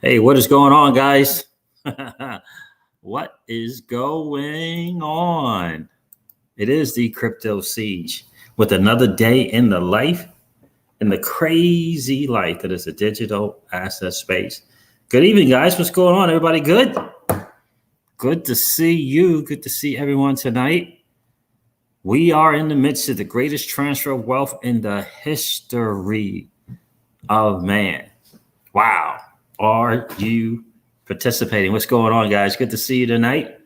Hey, what is going on, guys? What is going on? It is the crypto siege with another day in the life, in the crazy life that is a digital asset space. Good evening, guys. What's going on? Everybody good? Good to see you. Good to see everyone tonight. We are in the midst of the greatest transfer of wealth in the history of man. Wow. Are you participating? What's going on, guys? Good to see you tonight.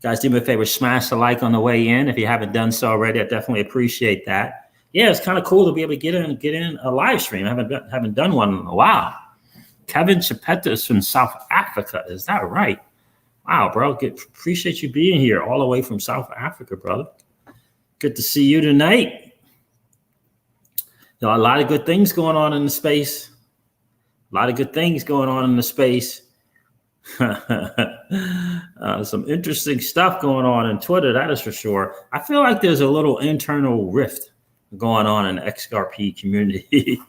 Guys, do me a favor, smash the like on the way in. If you haven't done so already, I definitely appreciate that. Yeah, it's kind of cool to be able to get in a live stream. I haven't done one in a while. Kevin Chapetta is from South Africa. Is that right? Wow, bro. Appreciate you being here all the way from South Africa, brother. Good to see you tonight. A lot of good things going on in the space. A lot of good things going on in the space. Some interesting stuff going on in Twitter, that is for sure. I feel like there's a little internal rift going on in the XRP community.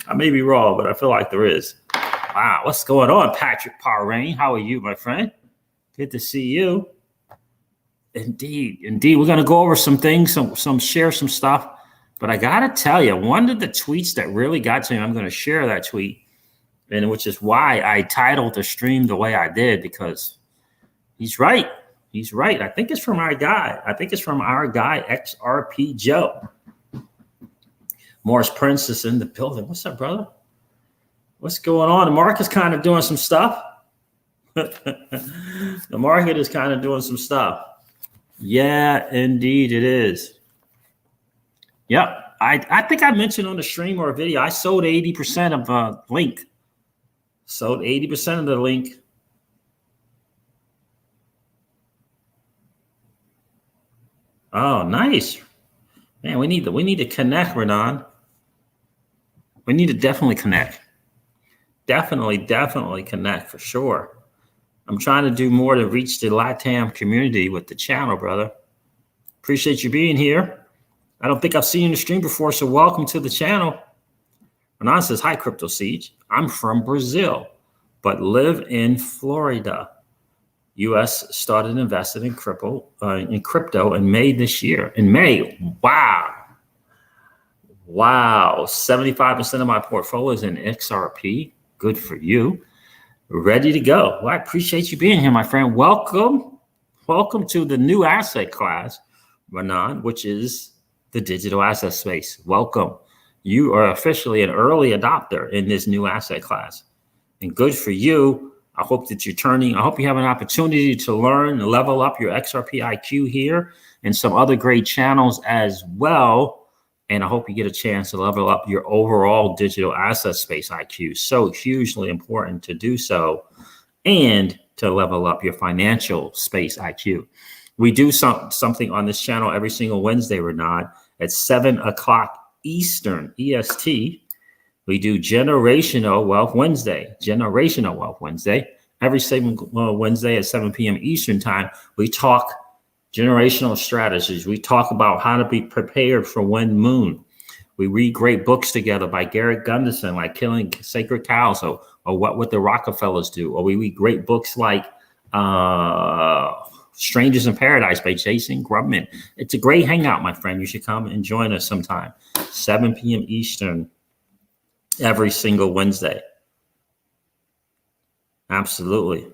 I may be wrong, but I feel like there is. Wow, what's going on, Patrick Parrain? How are you, my friend? Good to see you. Indeed. We're going to go over some things, share some stuff. But I got to tell you, one of the tweets that really got to me, I'm going to share that tweet, and which is why I titled the stream the way I did, because he's right. He's right. I think it's from our guy. XRP Joe. Morris Prince is in the building. What's up, brother? What's going on? The market's kind of doing some stuff. The market is kind of doing some stuff. Yeah, indeed it is. Yep. I think I mentioned on the stream or a video, I sold 80% of Link. Sold 80% of the Link. Oh, nice. Man, we need to connect, Renan. We need to definitely connect. Definitely connect for sure. I'm trying to do more to reach the LATAM community with the channel, brother. Appreciate you being here. I don't think I've seen you in the stream before, so welcome to the channel. Renan says, hi, Crypto Siege. I'm from Brazil, but live in Florida. U.S. started investing in crypto in May this year. In May, wow. 75% of my portfolio is in XRP. Good for you. Ready to go. Well, I appreciate you being here, my friend. Welcome to the new asset class, Renan, which is the digital asset space. Welcome. You are officially an early adopter in this new asset class. And good for you. I hope that I hope you have an opportunity to learn and level up your XRP IQ here and some other great channels as well. And I hope you get a chance to level up your overall digital asset space IQ. So hugely important to do so, and to level up your financial space IQ. We do something on this channel every single Wednesday, Renan, at 7 o'clock Eastern, EST. We do Generational Wealth Wednesday. Every single Wednesday at 7 p.m. Eastern time, we talk generational strategies. We talk about how to be prepared for when moon. We read great books together by Garrett Gunderson, like Killing Sacred Cows, or What Would the Rockefellers Do? Or we read great books like Strangers in Paradise by Jason Grubman. It's a great hangout, my friend. You should come and join us sometime. 7 p.m. Eastern every single Wednesday. Absolutely.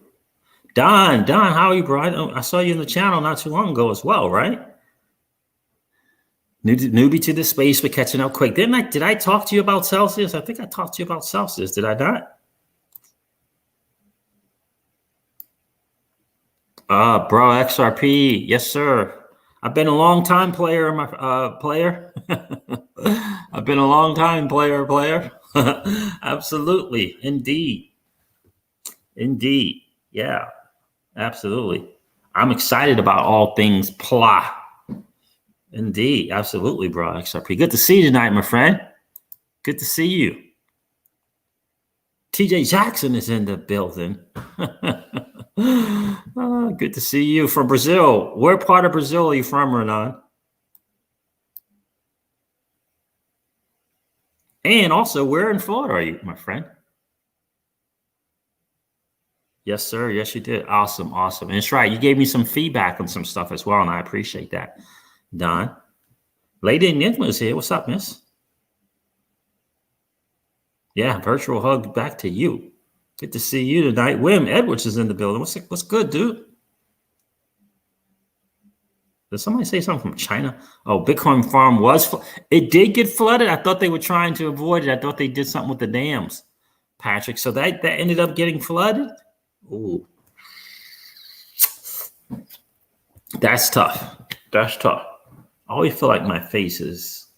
Don, how are you, bro? I saw you in the channel not too long ago as well, right? Newbie to the space, but catching up quick. Did I talk to you about Celsius? I think I talked to you about Celsius. Did I not? Bro, XRP. Yes, sir. I've been a long time player, player. I've been a long time player. Absolutely. Indeed. Yeah, absolutely. I'm excited about all things PLA. Indeed. Absolutely, bro. XRP. Good to see you tonight, my friend. Good to see you. TJ Jackson is in the building. Good to see you from Brazil. Where part of Brazil are you from, Renan? And also, where in Florida are you, my friend? Yes, sir. Yes, you did. Awesome. Awesome. And it's right. You gave me some feedback on some stuff as well, and I appreciate that, Don. Lady Enigma is here. What's up, miss? Yeah, virtual hug back to you. Good to see you tonight. Wim Edwards is in the building. What's good, dude? Did somebody say something from China? Oh, Bitcoin farm it did get flooded. I thought they were trying to avoid it. I thought they did something with the dams, Patrick. So that ended up getting flooded. Ooh, that's tough. That's tough. I always feel like my face is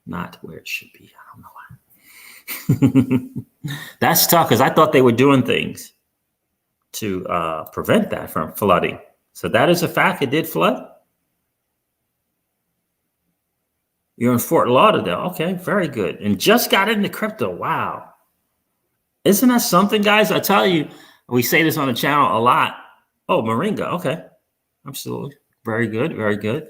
not where it should be. I don't know why. That's tough because I thought they were doing things to prevent that from flooding. So that is a fact. It did flood. You're in Fort Lauderdale. Okay, very good. And just got into crypto. Wow. Isn't that something, guys? I tell you, we say this on the channel a lot. Oh, Moringa. Okay. Absolutely. Very good. Very good.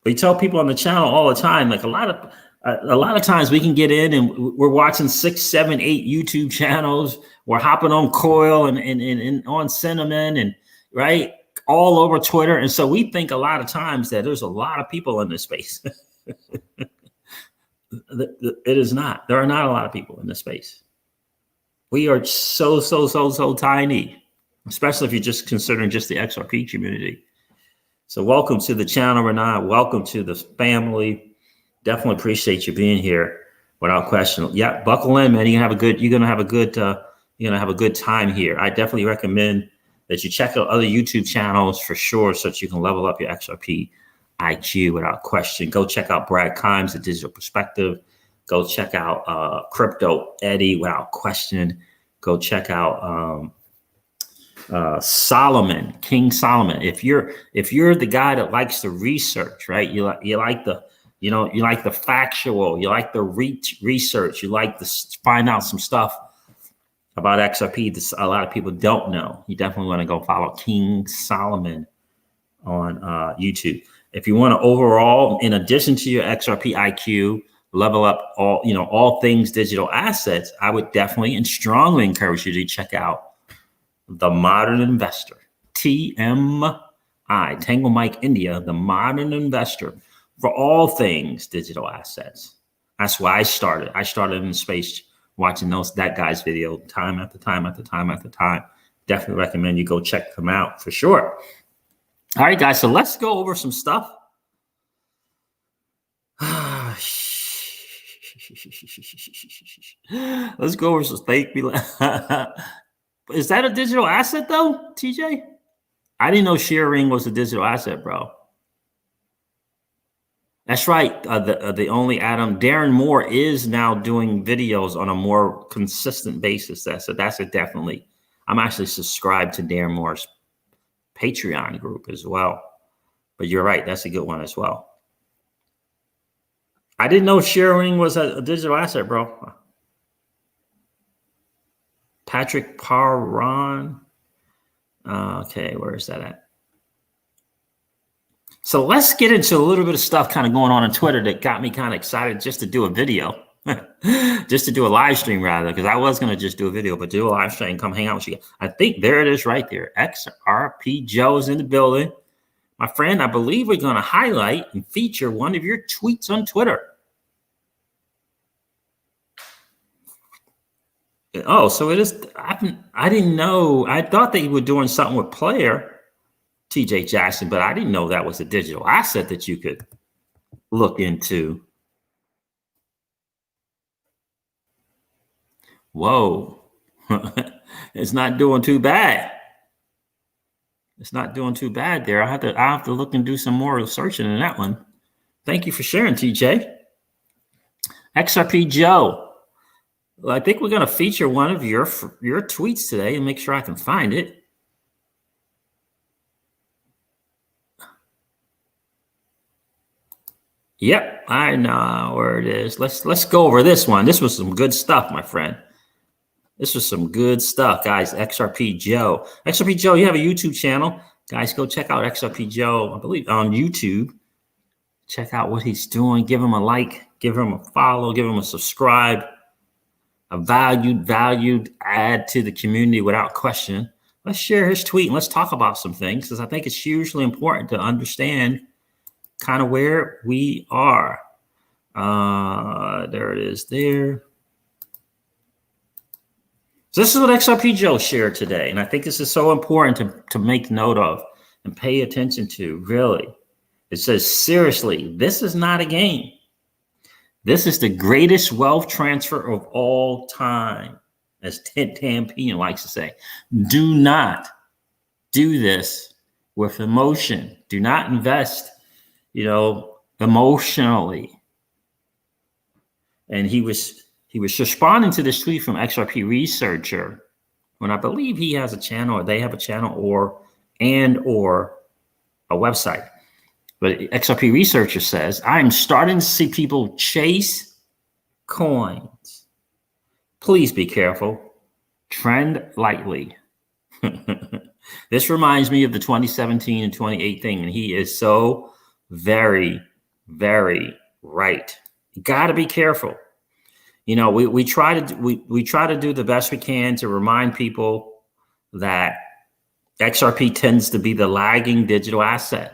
We tell people on the channel all the time, like a lot of times we can get in and we're watching 6, 7, 8 YouTube channels. We're hopping on Coil and on Cinnamon and right all over Twitter. And so we think a lot of times that there's a lot of people in this space. It is not. There are not a lot of people in this space. We are so tiny, especially if you're just considering just the XRP community. So welcome to the channel, Renat. Welcome to the family. Definitely appreciate you being here without question. Yeah, buckle in, man. You're gonna have a good time here. I definitely recommend that you check out other YouTube channels for sure, so that you can level up your XRP IQ without question. Go check out Brad Kimes, The Digital Perspective. Go check out Crypto Eddie without question. Go check out Solomon, King Solomon. If you're the guy that likes the research, right? You like the factual, you like the research, you like to find out some stuff about XRP that a lot of people don't know. You definitely want to go follow King Solomon on YouTube. If you want to overall, in addition to your XRP IQ, level up all things digital assets, I would definitely and strongly encourage you to check out The Modern Investor, TMI, Tango Mike India, The Modern Investor, for all things digital assets. That's why I started. I started in the space watching that guy's video time after time after time after time. Definitely recommend you go check them out for sure. All right, guys, so let's go over some stuff. Let's go over some fake. Is that a digital asset though, TJ? I didn't know sharing was a digital asset, bro. That's right. The only Adam, Darren Moore, is now doing videos on a more consistent basis. That's definitely. I'm actually subscribed to Darren Moore's Patreon group as well. But you're right. That's a good one as well. I didn't know sharing was a digital asset, bro. Patrick Parrain. Okay, where is that at? So let's get into a little bit of stuff kind of going on Twitter that got me kind of excited just to do a video, just to do a live stream rather, because I was going to just do a video, but do a live stream, come hang out with you. I think there it is right there. XRP Joe's in the building. My friend, I believe we're going to highlight and feature one of your tweets on Twitter. Oh, so it is. I didn't know. I thought they were doing something with Player, TJ Jackson, but I didn't know that was a digital asset that you could look into. Whoa. It's not doing too bad. It's not doing too bad there. I have to look and do some more searching in that one. Thank you for sharing, TJ. XRP Joe. Well, I think we're going to feature one of your tweets today and make sure I can find it. Yep, I know where it is. Let's go over this one. This was some good stuff, my friend. This was some good stuff, guys. XRP Joe. XRP Joe, you have a YouTube channel. Guys, go check out XRP Joe, I believe, on YouTube. Check out what he's doing. Give him a like. Give him a follow. Give him a subscribe. a valued add to the community without question. Let's share his tweet and let's talk about some things, because I think it's hugely important to understand kind of where we are. There it is there. So this is what XRP Joe shared today. And I think this is so important to make note of and pay attention to, really. It says, seriously, this is not a game. This is the greatest wealth transfer of all time, as Tam Pian likes to say. Do not do this with emotion. Do not invest, emotionally. And he was responding to this tweet from XRP Researcher, when I believe he has a channel, or they have a channel, or a website. But XRP Researcher says, I'm starting to see people chase coins. Please be careful. Trend lightly. This reminds me of the 2017 and 2018 thing, and he is so very, very right. You got to be careful. We try to do the best we can to remind people that XRP tends to be the lagging digital asset.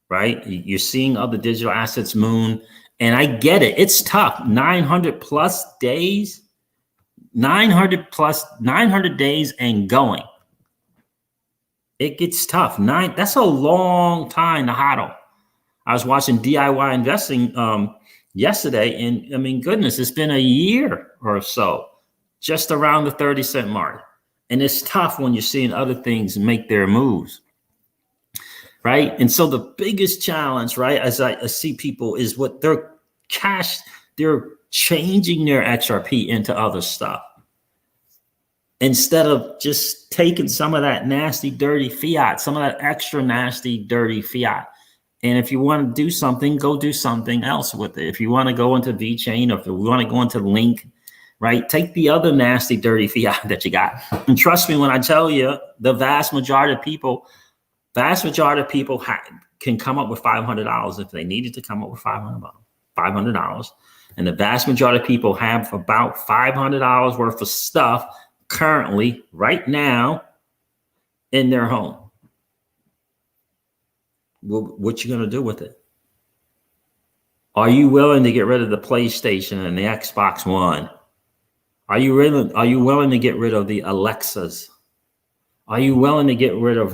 Right? You're seeing other digital assets moon, and I get it. It's tough. 900 days and going. It gets tough. That's a long time to hodl. I was watching DIY investing yesterday, and I mean, goodness, it's been a year or so, just around the 30-cent mark. And it's tough when you're seeing other things make their moves. Right. And so the biggest challenge, right, as I see people, is what they're changing their XRP into other stuff instead of just taking some of that nasty, dirty fiat, some of that extra nasty, dirty fiat. And if you want to do something, go do something else with it. If you want to go into VeChain, or if you want to go into Link, right, take the other nasty, dirty fiat that you got. And trust me when I tell you, the vast majority of people can come up with $500 if they needed to come up with $500. And the vast majority of people have about $500 worth of stuff currently, right now, in their home. What you going to do with it? Are you willing to get rid of the PlayStation and the Xbox One? Are you willing to get rid of the Alexas? Are you willing to get rid of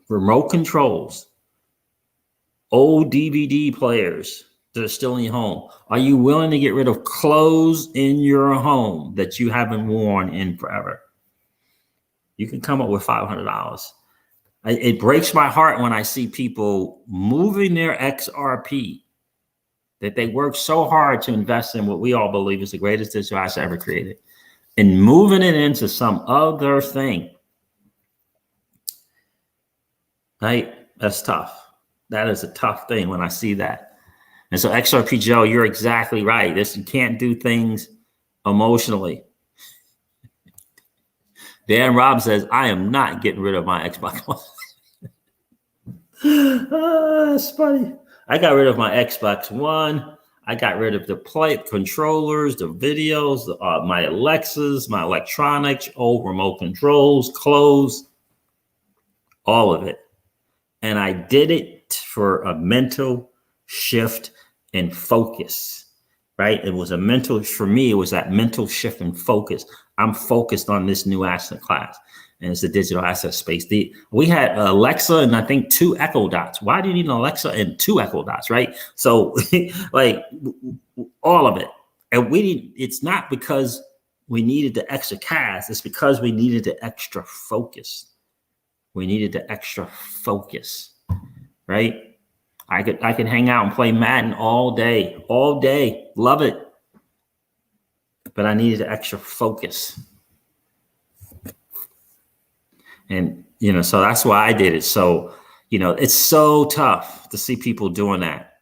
remote controls, old DVD players that are still in your home? Are you willing to get rid of clothes in your home that you haven't worn in forever? You can come up with $500. It breaks my heart when I see people moving their XRP that they worked so hard to invest in what we all believe is the greatest digital asset ever created, and moving it into some other thing. Right? That's tough. That is a tough thing when I see that. And so XRP Joe, you're exactly right. You can't do things emotionally. Dan Robb says, I am not getting rid of my Xbox One. That's funny. I got rid of my Xbox One. I got rid of the controllers, the videos, my Alexas, my electronics, old remote controls, clothes, all of it. And I did it for a mental shift and focus, right? It was for me, it was that mental shift and focus. I'm focused on this new asset class, and it's the digital asset space. We had Alexa and I think 2 Echo Dots. Why do you need an Alexa and 2 Echo Dots, right? So like all of it. And it's not because we needed the extra cash. It's because we needed the extra focus. Right? I could hang out and play Madden all day, love it. But I needed the extra focus. And, so that's why I did it. So, it's so tough to see people doing that.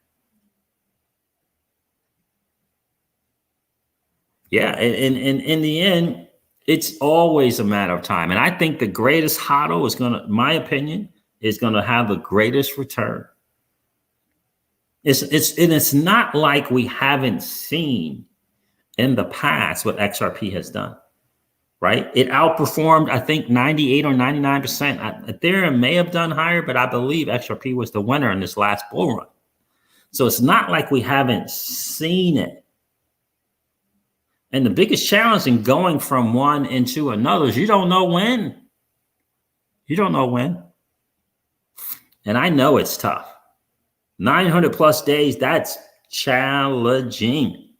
Yeah. And in the end, it's always a matter of time. And I think the greatest hodl is my opinion, is going to have the greatest return. It's not like we haven't seen in the past what XRP has done, right? It outperformed, I think, 98 or 99%. Ethereum may have done higher, but I believe XRP was the winner in this last bull run. So it's not like we haven't seen it. And the biggest challenge in going from one into another is you don't know when. You don't know when. And I know it's tough. 900 plus days, that's challenging.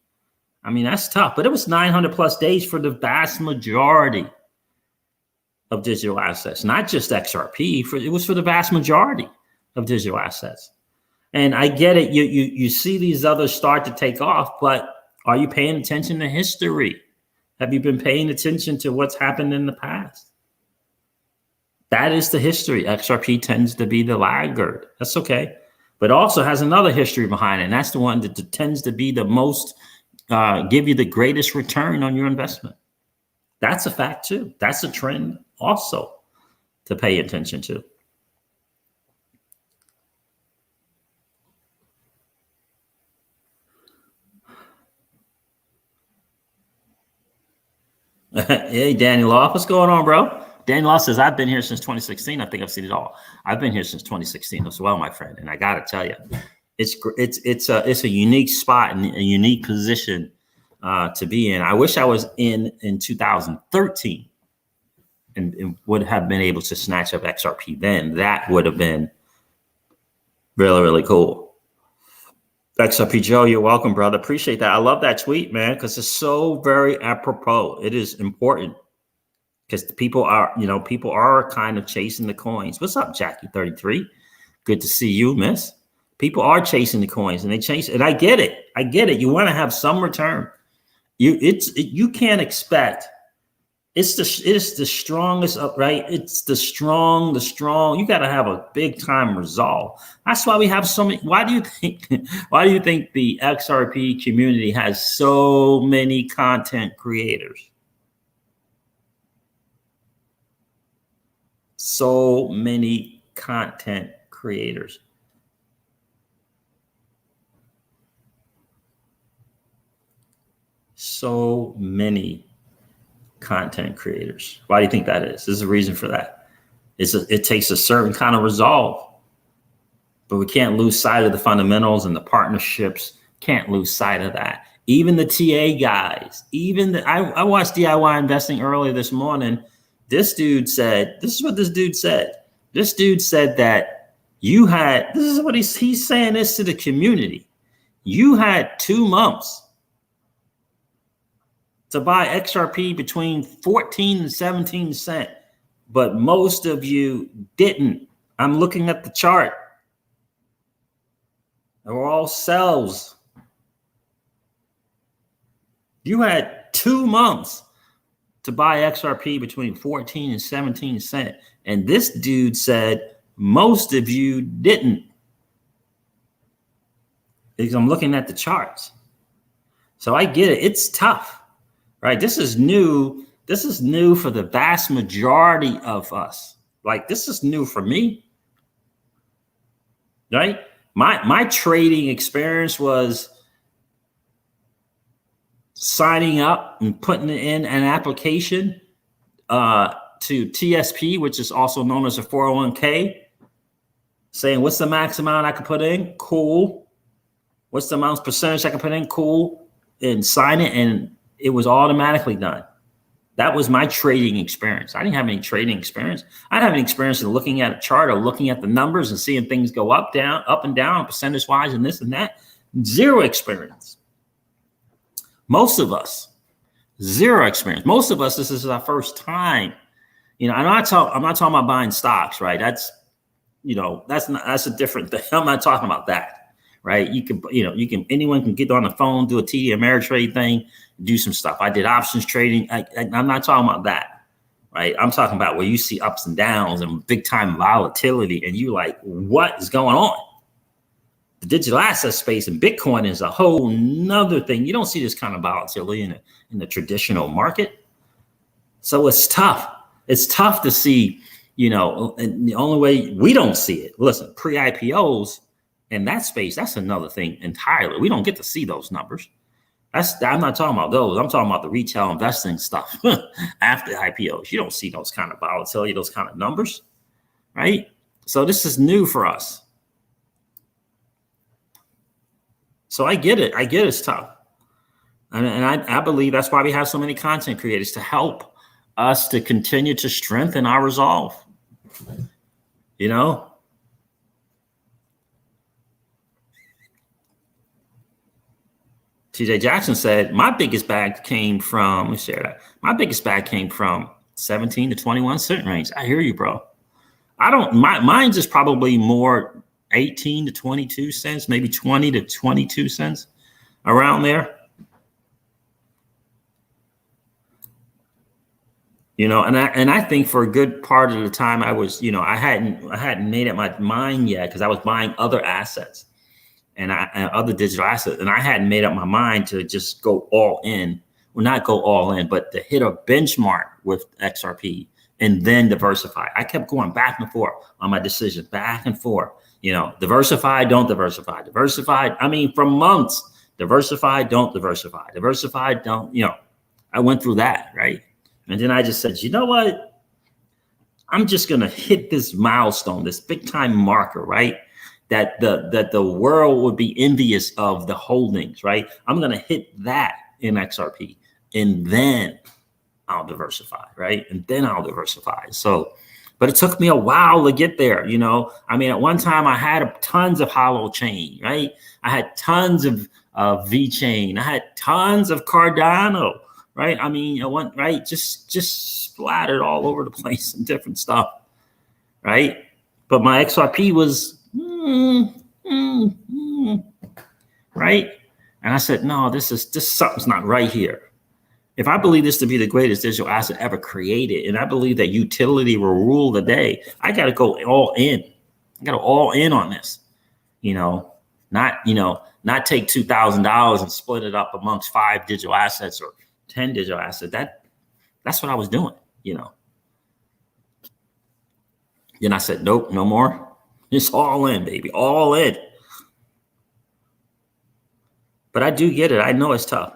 I mean, that's tough, but it was 900 plus days for the vast majority of digital assets, not just XRP. It was for the vast majority of digital assets. And I get it. You see these others start to take off, but are you paying attention to history? Have you been paying attention to what's happened in the past? That is the history. XRP tends to be the laggard. That's okay. But also has another history behind it. And that's the one that tends to be the most, give you the greatest return on your investment. That's a fact too. That's a trend also to pay attention to. Hey, Danny Law, what's going on, bro? Danny Law says, I've been here since 2016. I think I've seen it all. I've been here since 2016 as well, my friend. And I got to tell you, it's a unique spot and a unique position to be in. I wish I was in 2013 and would have been able to snatch up XRP then. That would have been really, really cool. XRP Joe, you're welcome, brother. Appreciate that. I love that tweet, man, because it's so very apropos. It is important because people are kind of chasing the coins. What's up, Jackie 33? Good to see you, miss. People are chasing the coins and they chase it. And I get it. I get it. You want to have some return. You can't expect. It is the strongest, right? It's the strong. You got to have a big time resolve. That's why we have so many. Why do you think the XRP community has so many content creators? So many content creators. So many content creators. Why do you think that is? There's a reason for that. It takes a certain kind of resolve, but we can't lose sight of the fundamentals and the partnerships. Can't lose sight of that. Even the TA guys, I watched DIY investing earlier this morning. This is what this dude said. This dude said that this is what he's saying this to the community. You had 2 months to buy XRP between 14 and 17 cents, but most of you didn't. I'm looking at the chart. They were all sells. You had 2 months to buy XRP between 14 and 17 cents. And this dude said, most of you didn't. Because I'm looking at the charts. So I get it. It's tough. Right. This is new. This is new for the vast majority of us. Like, this is new for me. Right. My trading experience was signing up and putting in an application to TSP, which is also known as a 401k, saying what's the max amount I can put in? Cool. What's the amount percentage I can put in? Cool. And sign it. And it was automatically done. That was my trading experience. I didn't have any trading experience. I didn't have any experience in looking at a chart or looking at the numbers and seeing things go up and down, percentage wise, and this and that. Zero experience. Most of us, zero experience. Most of us, this is our first time. I'm not talking about buying stocks, right? That's a different thing. I'm not talking about that. Right. Anyone can get on the phone, do a TD Ameritrade thing, do some stuff. I did options trading. I'm not talking about that. Right. I'm talking about where you see ups and downs and big time volatility. And you're like, what is going on? The digital asset space and Bitcoin is a whole nother thing. You don't see this kind of volatility in the traditional market. So it's tough. It's tough to see, and the only way we don't see it. Listen, pre-IPOs, in that space, that's another thing entirely. We don't get to see those numbers. I'm not talking about those. I'm talking about the retail investing stuff after IPOs. You don't see those kind of volatility, those kind of numbers, right? So this is new for us. So I get it. I get it's tough. And I believe that's why we have so many content creators, to help us to continue to strengthen our resolve. You know? TJ Jackson said, my biggest bag came from, let me share that. My biggest bag came from 17 to 21 cent range. I hear you, bro. Mine's is probably more 18 to 22 cents, maybe 20 to 22 cents, around there. You know, and I think for a good part of the time I was, you know, I hadn't made up my mind yet, because I was buying other assets and other digital assets, and I hadn't made up my mind to just go all in. Well, not go all in, but to hit a benchmark with XRP and then diversify. I kept going back and forth on my decision, back and forth. You know, diversify, don't diversify, diversify. I mean, for months, diversify, don't diversify, diversify, don't. You know, I went through that, right? And then I just said, you know what? I'm just gonna hit this milestone, this big time marker, right? That the world would be envious of the holdings, right? I'm gonna hit that in XRP, and then I'll diversify, right? And then I'll diversify. So, but it took me a while to get there, you know. I mean, at one time I had tons of hollow chain, right? I had tons of V chain. I had tons of Cardano, right? I mean, I went right, just splattered all over the place and different stuff, right? But my XRP was right, and I said, no, this something's not right here. If I believe this to be the greatest digital asset ever created, and I believe that utility will rule the day, I got to go all in. I got to all in on this, you know, not take $2,000 and split it up amongst 5 digital assets or 10 digital assets. That's what I was doing, you know. Then I said, nope, no more. It's all in, baby, all in. But I do get it. I know it's tough.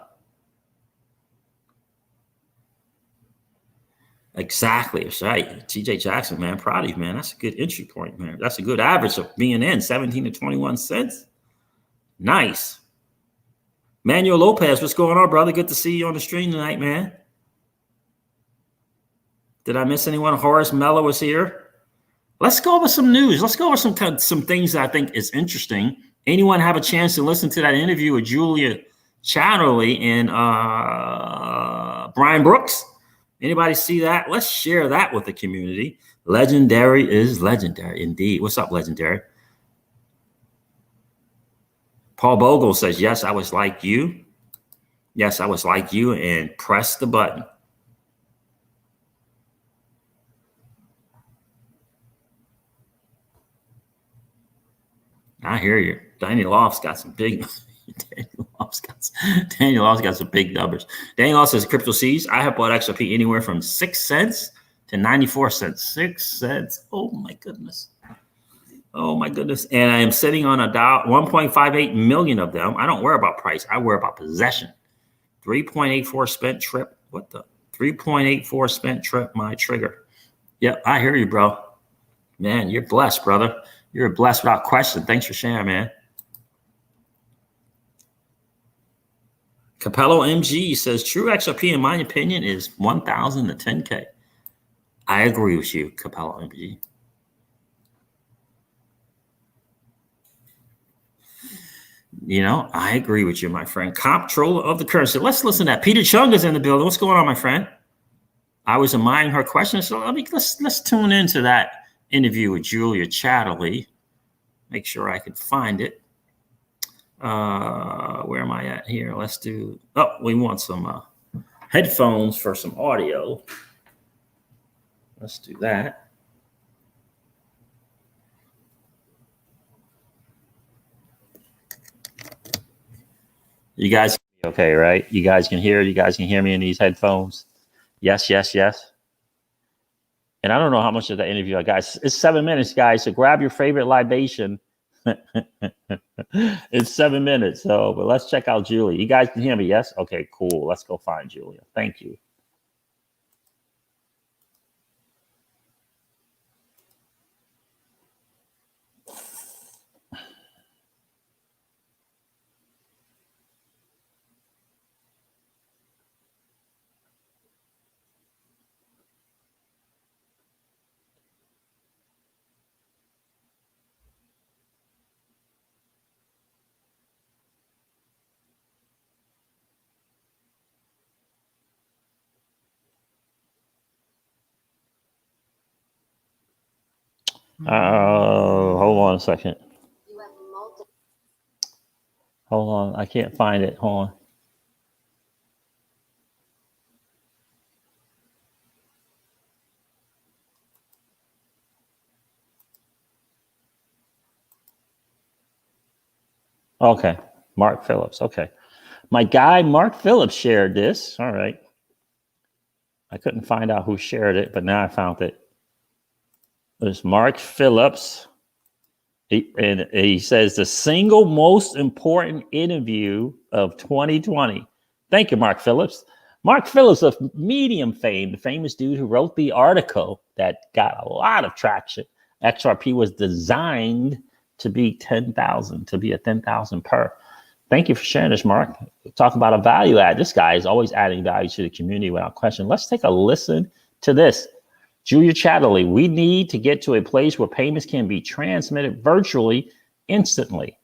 Exactly. That's right. TJ Jackson, man, proud of you, man. That's a good entry point, man. That's a good average of being in 17 to 21 cents. Nice. Manuel Lopez, what's going on, brother? Good to see you on the stream tonight, man. Did I miss anyone? Horace Mello is here. Let's go over some news. Let's go over some things that I think is interesting. Anyone have a chance to listen to that interview with Julia Chatterley and Brian Brooks? Anybody see that? Let's share that with the community. Legendary is legendary indeed. What's up, Legendary? Paul Bogle says, yes, I was like you. Yes, I was like you, and press the button. I hear you. Daniel Loft's got some big Daniel Loft's got some big numbers. Daniel Loft says, Crypto Seeds, I have bought XRP anywhere from 6 cents to 94 cents. 6 cents. Oh my goodness. Oh my goodness. And I am sitting on 1.58 million of them. I don't worry about price. I worry about possession. 3.84 spent trip. What the? 3.84 spent trip, my trigger. Yep, I hear you, bro. Man, you're blessed, brother. You're blessed without question. Thanks for sharing, man. Capello MG says, true XRP, in my opinion, is 1,000 to 10K. I agree with you, Capello MG. You know, I agree with you, my friend. Comptroller of the currency. Let's listen to that. Peter Chung is in the building. What's going on, my friend? I was admiring her question. So let's tune into that interview with Julia Chatterley. Make sure I can find it. Where am I at here? Let's do, we want some headphones for some audio. Let's do that. You guys okay, right? You guys can hear me in these headphones. Yes. And I don't know how much of that interview I got. It's 7 minutes, guys. So grab your favorite libation It's 7 minutes, so but let's check out Julia. You guys can hear me, yes? Okay, cool. Let's go find Julia. Thank you. Hold on a second. Hold on, I can't find it. Hold on. Okay, Mark Phillips. Okay. My guy, Mark Phillips, shared this. All right. I couldn't find out who shared it, but now I found it. There's Mark Phillips. He says the single most important interview of 2020. Thank you, Mark Phillips. Mark Phillips of Medium fame, the famous dude who wrote the article that got a lot of traction. XRP was designed to be 10,000, to be a 10,000 per. Thank you for sharing this, Mark. Talk about a value add. This guy is always adding value to the community without question. Let's take a listen to this. Julia Chatterley, we need to get to a place where payments can be transmitted virtually instantly,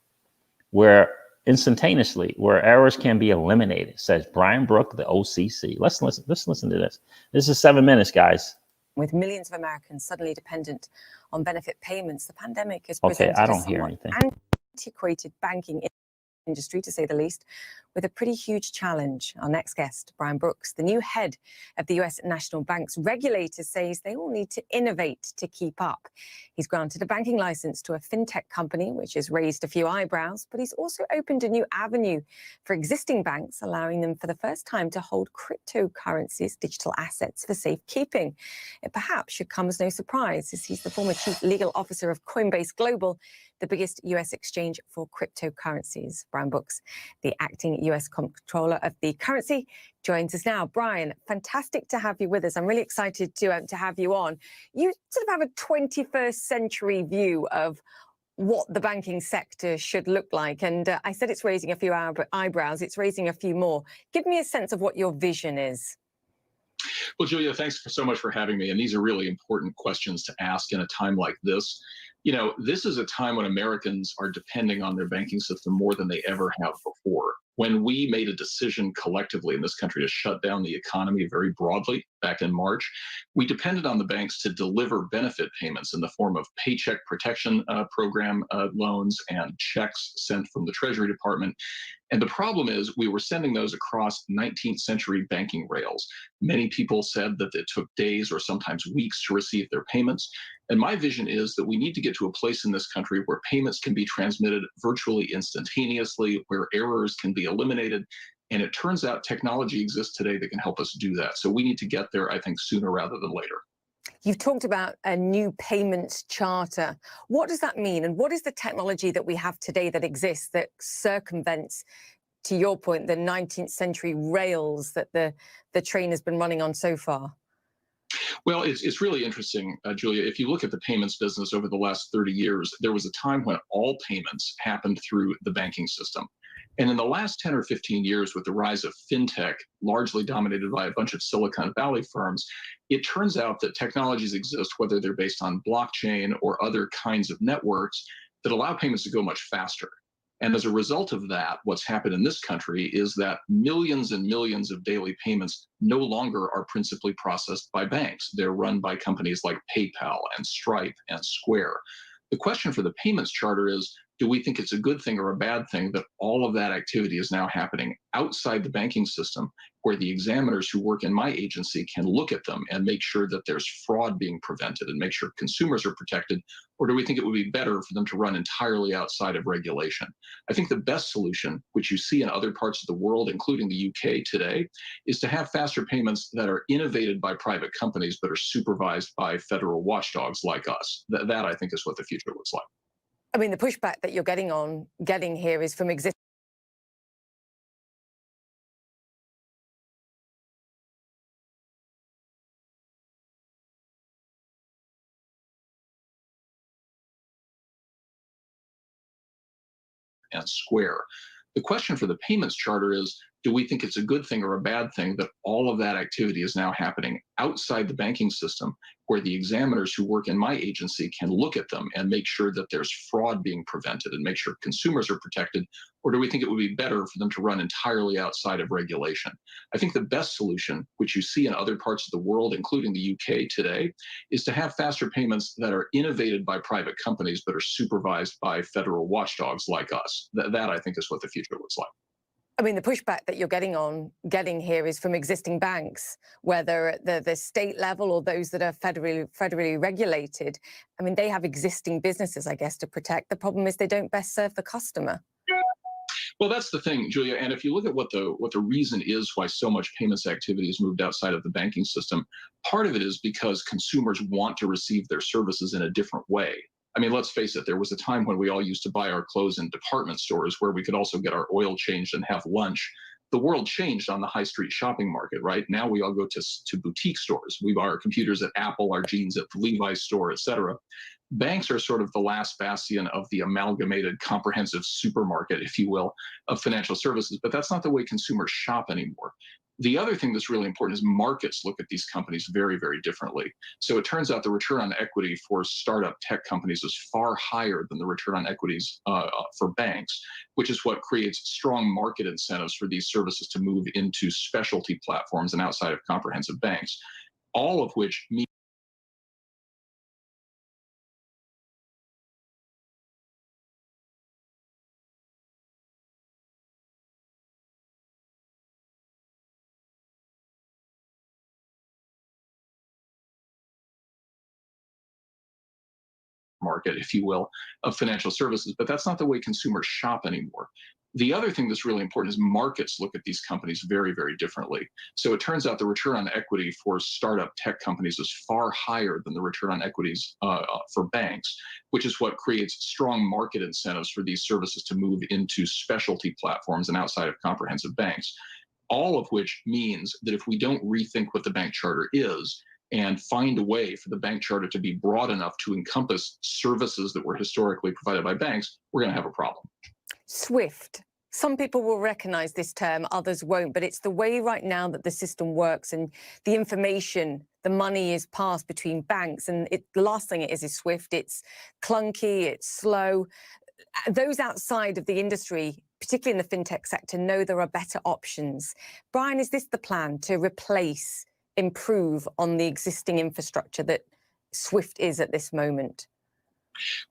instantaneously, where errors can be eliminated, says Brian Brook, the OCC. Let's listen to this. This is 7 minutes, guys. With millions of Americans suddenly dependent on benefit payments, the pandemic has presented a somewhat antiquated banking industry, to say the least, with a pretty huge challenge. Our next guest, Brian Brooks, the new head of the US National Bank's regulators, says they all need to innovate to keep up. He's granted a banking license to a fintech company, which has raised a few eyebrows, but he's also opened a new avenue for existing banks, allowing them for the first time to hold cryptocurrencies, digital assets, for safekeeping. It perhaps should come as no surprise, as he's the former chief legal officer of Coinbase Global, the biggest US exchange for cryptocurrencies. Brian Brooks, the acting US comptroller of the currency, joins us now. Brian, fantastic to have you with us. I'm really excited to have you on. You sort of have a 21st century view of what the banking sector should look like. And I said it's raising a few eyebrows. It's raising a few more. Give me a sense of what your vision is. Well, Julia, thanks so much for having me. And these are really important questions to ask in a time like this. You know, this is a time when Americans are depending on their banking system more than they ever have before. When we made a decision collectively in this country to shut down the economy very broadly back in March, we depended on the banks to deliver benefit payments in the form of paycheck protection program loans and checks sent from the Treasury Department. And the problem is we were sending those across 19th century banking rails. Many people said that it took days or sometimes weeks to receive their payments. And my vision is that we need to get to a place in this country where payments can be transmitted virtually instantaneously, where errors can be eliminated. And it turns out technology exists today that can help us do that. So we need to get there, I think, sooner rather than later. You've talked about a new payments charter. What does that mean? And what is the technology that we have today that exists that circumvents, to your point, the 19th century rails that the train has been running on so far? Well, it's really interesting, Julia. If you look at the payments business over the last 30 years, there was a time when all payments happened through the banking system. And in the last 10 or 15 years, with the rise of fintech, largely dominated by a bunch of Silicon Valley firms, it turns out that technologies exist, whether they're based on blockchain or other kinds of networks, that allow payments to go much faster. And as a result of that, what's happened in this country is that millions and millions of daily payments no longer are principally processed by banks. They're run by companies like PayPal and Stripe and Square. The question for the payments charter is, do we think it's a good thing or a bad thing that all of that activity is now happening outside the banking system, where the examiners who work in my agency can look at them and make sure that there's fraud being prevented and make sure consumers are protected? Or do we think it would be better for them to run entirely outside of regulation? I think the best solution, which you see in other parts of the world, including the UK today, is to have faster payments that are innovated by private companies but are supervised by federal watchdogs like us. That I think is what the future looks like. I mean, the pushback that you're getting here is from existing and Square. The question for the payments charter is, do we think it's a good thing or a bad thing that all of that activity is now happening outside the banking system, where the examiners who work in my agency can look at them and make sure that there's fraud being prevented and make sure consumers are protected? Or do we think it would be better for them to run entirely outside of regulation? I think the best solution, which you see in other parts of the world, including the UK today, is to have faster payments that are innovated by private companies but are supervised by federal watchdogs like us. That I think is what the future looks like. I mean, the pushback that you're getting here is from existing banks, whether at the state level or those that are federally regulated. I mean, they have existing businesses, I guess, to protect. The problem is they don't best serve the customer. Well, that's the thing, Julia. And if you look at what the reason is why so much payments activity has moved outside of the banking system, part of it is because consumers want to receive their services in a different way. I mean, let's face it, there was a time when we all used to buy our clothes in department stores where we could also get our oil changed and have lunch. The world changed on the high street shopping market, right? Now we all go to boutique stores. We buy our computers at Apple, our jeans at the Levi's store, et cetera. Banks are sort of the last bastion of the amalgamated comprehensive supermarket, if you will, of financial services, but that's not the way consumers shop anymore. The other thing that's really important is markets look at these companies very, very differently. So it turns out the return on equity for startup tech companies is far higher than the return on equities for banks, which is what creates strong market incentives for these services to move into specialty platforms and outside of comprehensive banks, all of which mean market, if you will, of financial services, but that's not the way consumers shop anymore. The other thing that's really important is markets look at these companies very, very differently. So it turns out the return on equity for startup tech companies is far higher than the return on equities for banks, which is what creates strong market incentives for these services to move into specialty platforms and outside of comprehensive banks, all of which means that if we don't rethink what the bank charter is, and find a way for the bank charter to be broad enough to encompass services that were historically provided by banks, we're going to have a problem. SWIFT. Some people will recognize this term, others won't, but it's the way right now that the system works and the information, the money is passed between banks. And the last thing it is SWIFT. It's clunky, it's slow. Those outside of the industry, particularly in the fintech sector, know there are better options. Brian, is this the plan to improve on the existing infrastructure that SWIFT is at this moment?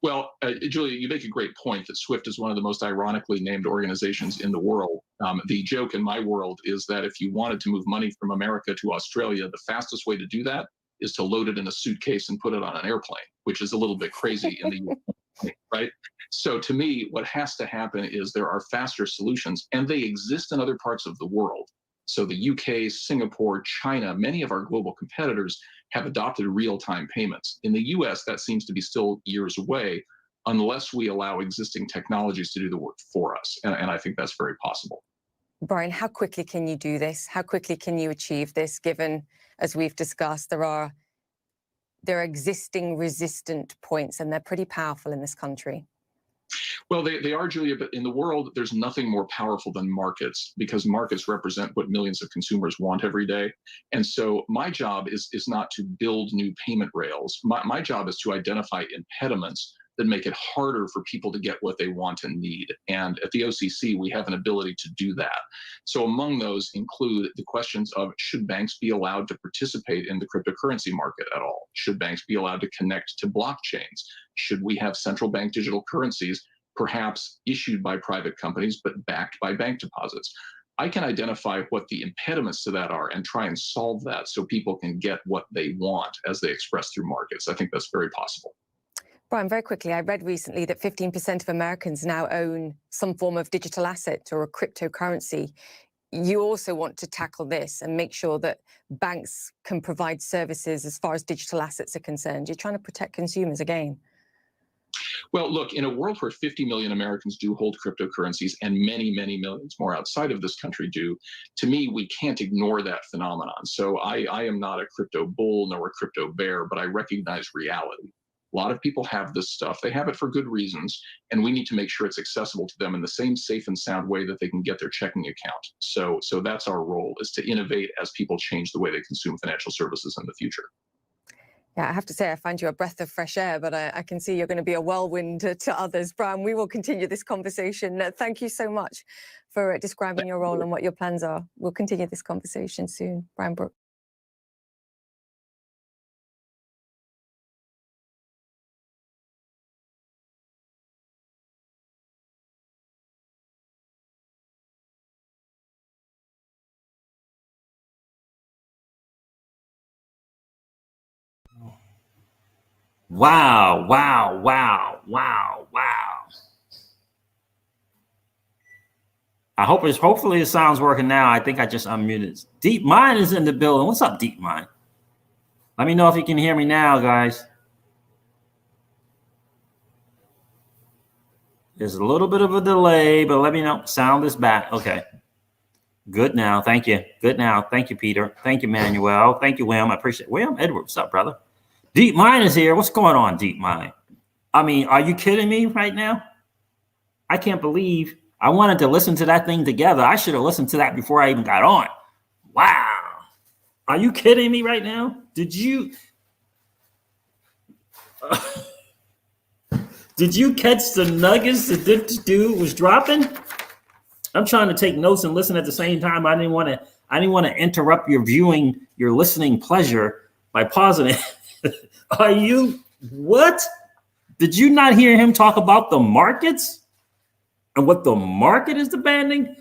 Well, Julia, you make a great point that SWIFT is one of the most ironically named organizations in the world. The joke in my world is that if you wanted to move money from America to Australia, the fastest way to do that is to load it in a suitcase and put it on an airplane, which is a little bit crazy in the US, right? So to me, what has to happen is there are faster solutions, and they exist in other parts of the world. So the UK, Singapore, China, many of our global competitors have adopted real-time payments. In the US, that seems to be still years away unless we allow existing technologies to do the work for us. And I think that's very possible. Brian, how quickly can you do this? How quickly can you achieve this, given, as we've discussed, there are existing resistant points, and they're pretty powerful in this country? Well, they are, Julia, but in the world, there's nothing more powerful than markets, because markets represent what millions of consumers want every day. And so my job is not to build new payment rails. My job is to identify impediments that make it harder for people to get what they want and need. And at the OCC, we have an ability to do that. So among those include the questions of, should banks be allowed to participate in the cryptocurrency market at all? Should banks be allowed to connect to blockchains? Should we have central bank digital currencies, perhaps issued by private companies, but backed by bank deposits? I can identify what the impediments to that are and try and solve that so people can get what they want as they express through markets. I think that's very possible. Brian, very quickly, I read recently that 15% of Americans now own some form of digital asset or a cryptocurrency. You also want to tackle this and make sure that banks can provide services as far as digital assets are concerned. You're trying to protect consumers again. Well, look, in a world where 50 million Americans do hold cryptocurrencies and many, many millions more outside of this country do, to me, we can't ignore that phenomenon. So I am not a crypto bull nor a crypto bear, but I recognize reality. A lot of people have this stuff. They have it for good reasons, and we need to make sure it's accessible to them in the same safe and sound way that they can get their checking account. So that's our role, is to innovate as people change the way they consume financial services in the future. Yeah, I have to say, I find you a breath of fresh air, but I can see you're going to be a whirlwind to others. Brian, we will continue this conversation. Thank you so much for describing your role and what your plans are. We'll continue this conversation soon. Brian Brooks. Wow, wow, wow, wow, wow. Hopefully it sounds working now. I think I just unmuted. DeepMind is in the building. What's up, DeepMind? Let me know if you can hear me now, guys. There's a little bit of a delay, but let me know. Sound is back. Okay. Good now. Thank you. Good now. Thank you, Peter. Thank you, Manuel. Thank you, William. I appreciate it. William Edward, what's up, brother? DeepMind is here. What's going on, DeepMind? I mean, are you kidding me right now? I can't believe I wanted to listen to that thing together. I should have listened to that before I even got on. Wow. Are you kidding me right now? Did you catch the nuggets that this dude was dropping? I'm trying to take notes and listen at the same time. I didn't want to interrupt your listening pleasure by pausing it. Are you what? Did you not hear him talk about the markets and what the market is demanding?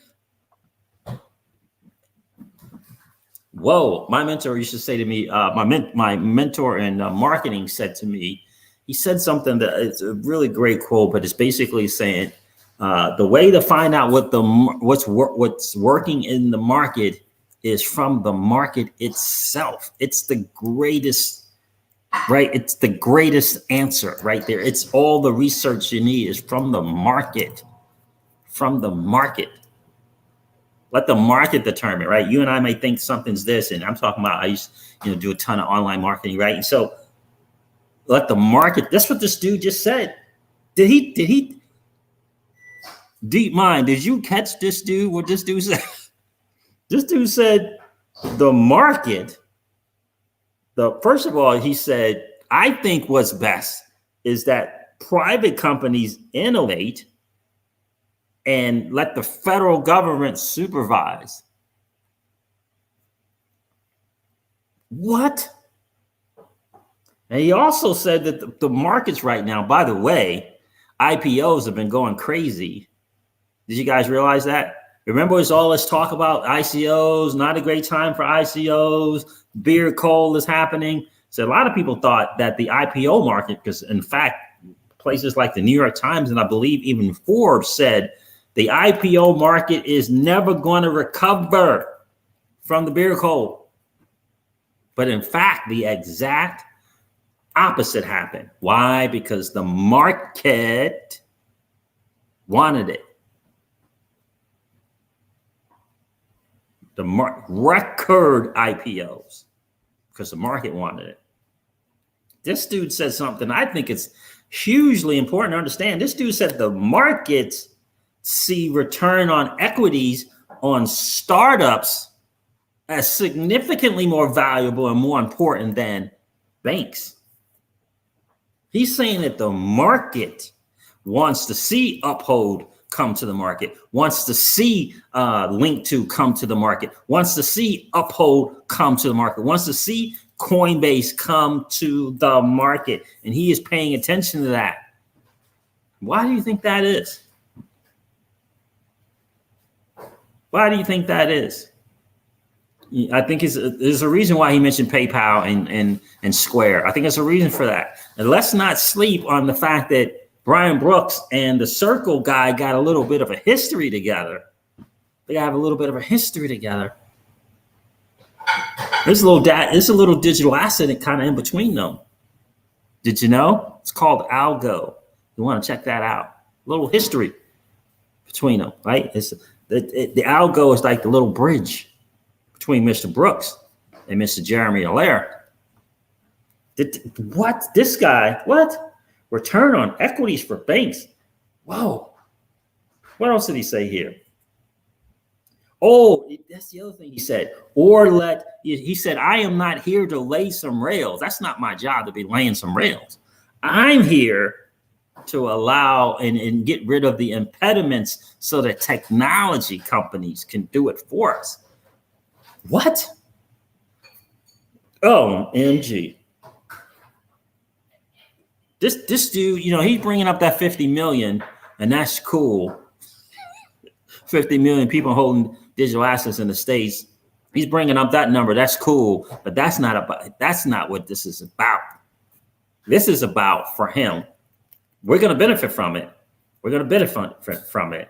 Whoa, my mentor used to say to me, my mentor in marketing said to me, he said something that it's a really great quote, but it's basically saying the way to find out what's working in the market is from the market itself. It's the greatest. Right. It's the greatest answer right there. It's all the research you need is from the market. From the market. Let the market determine, right? You and I may think something's this, and I'm talking about I used to do a ton of online marketing, right? And so let the market, that's what this dude just said. Did he DeepMind, did you catch this dude? What this dude said? This dude said the market. First of all, he said, I think what's best is that private companies innovate and let the federal government supervise. What? And he also said that the markets right now, by the way, IPOs have been going crazy. Did you guys realize that? Remember, it's all this talk about ICOs, not a great time for ICOs, beer coal is happening. So a lot of people thought that the IPO market, because in fact, places like the New York Times and I believe even Forbes said the IPO market is never going to recover from the beer coal. But in fact, the exact opposite happened. Why? Because the market wanted it. The record IPOs because the market wanted it. This dude said something I think it's hugely important to understand. This dude said the markets see return on equities on startups as significantly more valuable and more important than banks. He's saying that the market wants to see Uphold come to the market, wants to see Link2 come to the market, wants to see Uphold come to the market, wants to see Coinbase come to the market. And he is paying attention to that. Why do you think that is? Why do you think that is? I think there's a reason why he mentioned PayPal and Square. I think there's a reason for that. And let's not sleep on the fact that Brian Brooks and the Circle guy got a little bit of a history together. They have a little bit of a history together. There's a little digital asset kind of in between them. Did you know? It's called Algo. You want to check that out. A little history between them, right? The algo is like the little bridge between Mr. Brooks and Mr. Jeremy Allaire. What? This guy, what? Return on equities for banks. Whoa. What else did he say here? Oh, that's the other thing he said. He said, I am not here to lay some rails. That's not my job to be laying some rails. I'm here to allow and get rid of the impediments so that technology companies can do it for us. What? OMG. This dude, he's bringing up that 50 million, and that's cool. 50 million people holding digital assets in the States. He's bringing up that number. That's cool, but that's not what this is about. This is about, for him, we're going to benefit from it. We're going to benefit from it.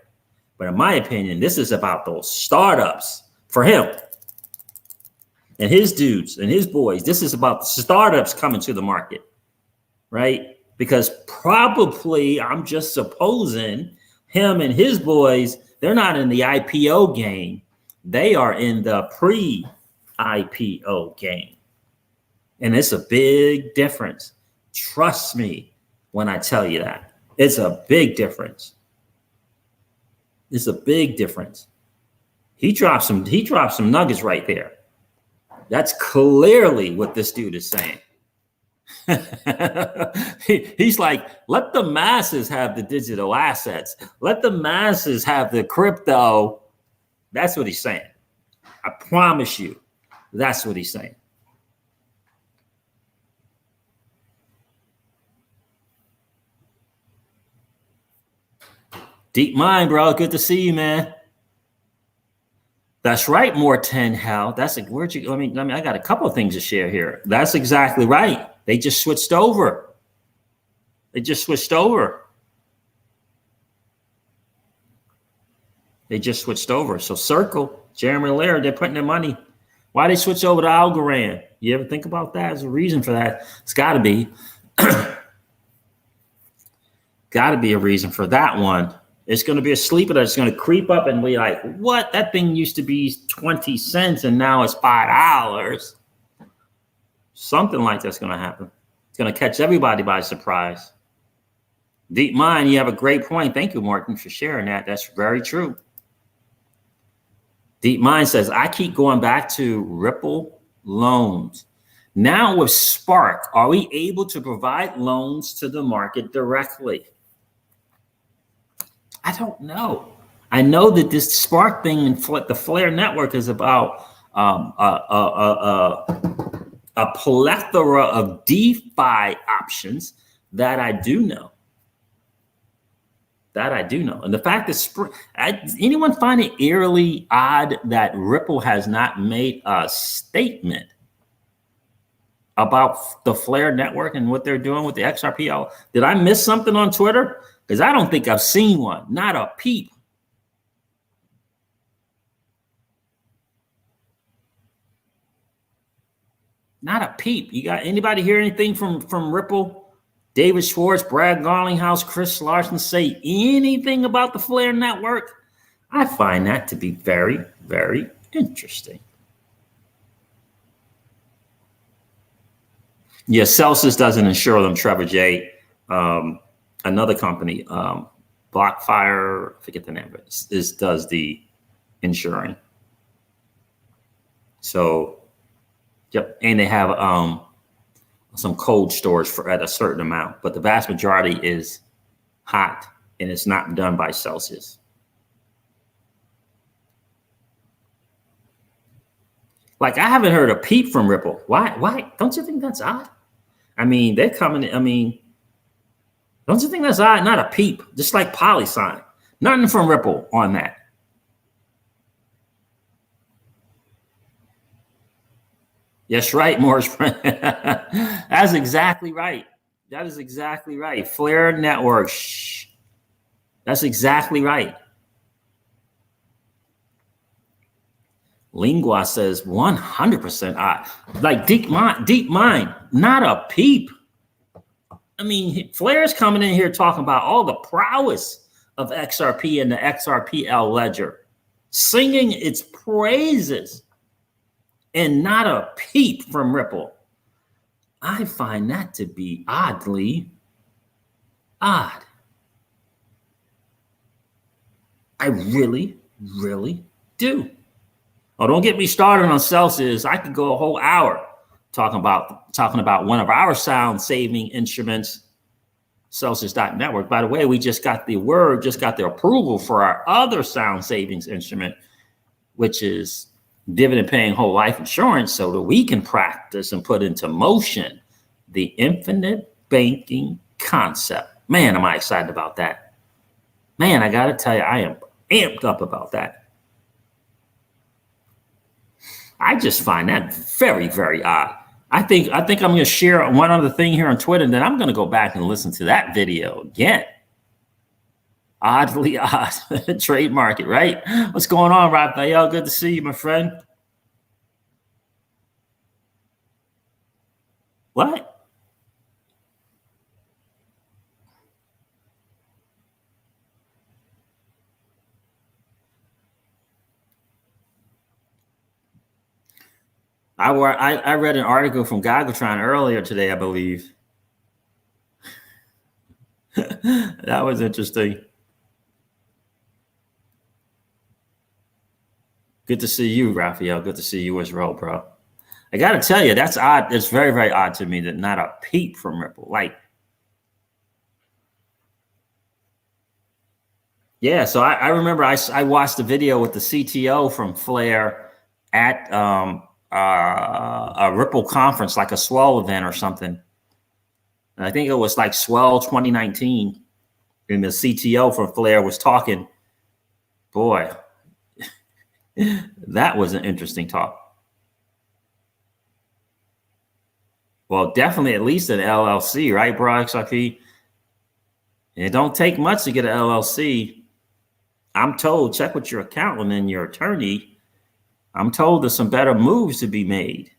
But in my opinion, this is about those startups for him and his dudes and his boys. This is about the startups coming to the market, right? Because probably, I'm just supposing, him and his boys, they're not in the IPO game. They are in the pre-IPO game. And it's a big difference. Trust me when I tell you that. It's a big difference. It's a big difference. He dropped some nuggets right there. That's clearly what this dude is saying. He's like, let the masses have the digital assets. Let the masses have the crypto. That's what he's saying. I promise you, that's what he's saying. DeepMind, bro. Good to see you, man. That's right, Morten Helle. That's like, where'd you? I got a couple of things to share here. That's exactly right. They just switched over. So Circle, Jeremy Allaire, they're putting their money. Why they switch over to Algorand? You ever think about that? There's a reason for that. It's got to be. Got to be a reason for that one. It's going to be a sleeper that's going to creep up and be like, what? That thing used to be 20 cents and now it's $5. Something like that's going to happen. It's going to catch everybody by surprise. DeepMind, you have a great point. Thank you, Morten, for sharing that. That's very true. DeepMind says, I keep going back to Ripple loans. Now with Spark, are we able to provide loans to the market directly? I don't know. I know that this Spark thing and the Flare network is about a plethora of DeFi options that I do know. And the fact that anyone find it eerily odd that Ripple has not made a statement about the Flare network and what they're doing with the XRP? Did I miss something on Twitter? Because I don't think I've seen one. Not a peep. Not a peep. You got anybody hear anything from Ripple? David Schwartz, Brad Garlinghouse, Chris Larson say anything about the Flare network? I find that to be very, very interesting. Yeah, Celsius doesn't insure them, Trevor J. Another company, BlockFire, I forget the name of it, does the insuring. So, yep, and they have some cold storage at a certain amount, but the vast majority is hot, and it's not done by Celsius. Like, I haven't heard a peep from Ripple. Why? Don't you think that's odd? I mean, they're coming. Don't you think that's odd? Not a peep, just like PolySign. Nothing from Ripple on that. Yes, right, Morris. That's exactly right. That is exactly right. Flare network. Shh. That's exactly right. Lingua says 100% odd. Like DeepMind, not a peep. I mean, Flair's coming in here talking about all the prowess of XRP and the XRPL ledger, singing its praises, and not a peep from Ripple. I find that to be oddly odd. I really, really do. Oh, don't get me started on Celsius. I could go a whole hour talking about one of our sound saving instruments, Celsius.network. By the way, we just got the approval for our other sound savings instrument, which is dividend paying whole life insurance, so that we can practice and put into motion the infinite banking concept. Man, am I excited about that. Man, I got to tell you, I am amped up about that. I just find that very, very odd. I think I'm going to share one other thing here on Twitter, and then I'm going to go back and listen to that video again. Oddly odd trade market, right? What's going on, Raphael? Good to see you, my friend. What? I read an article from Gagotron earlier today, I believe. That was interesting. Good to see you, Raphael. Good to see you as well, bro. I got to tell you, that's odd. It's very, very odd to me that not a peep from Ripple. Like, yeah, so I remember I watched the video with the CTO from Flare at a Ripple conference, like a Swell event or something. And I think it was like Swell 2019. And the CTO from Flare was talking. Boy, that was an interesting talk. Well, definitely at least an LLC, right, bro, XRP? It don't take much to get an LLC. I'm told, check with your accountant and your attorney. I'm told there's some better moves to be made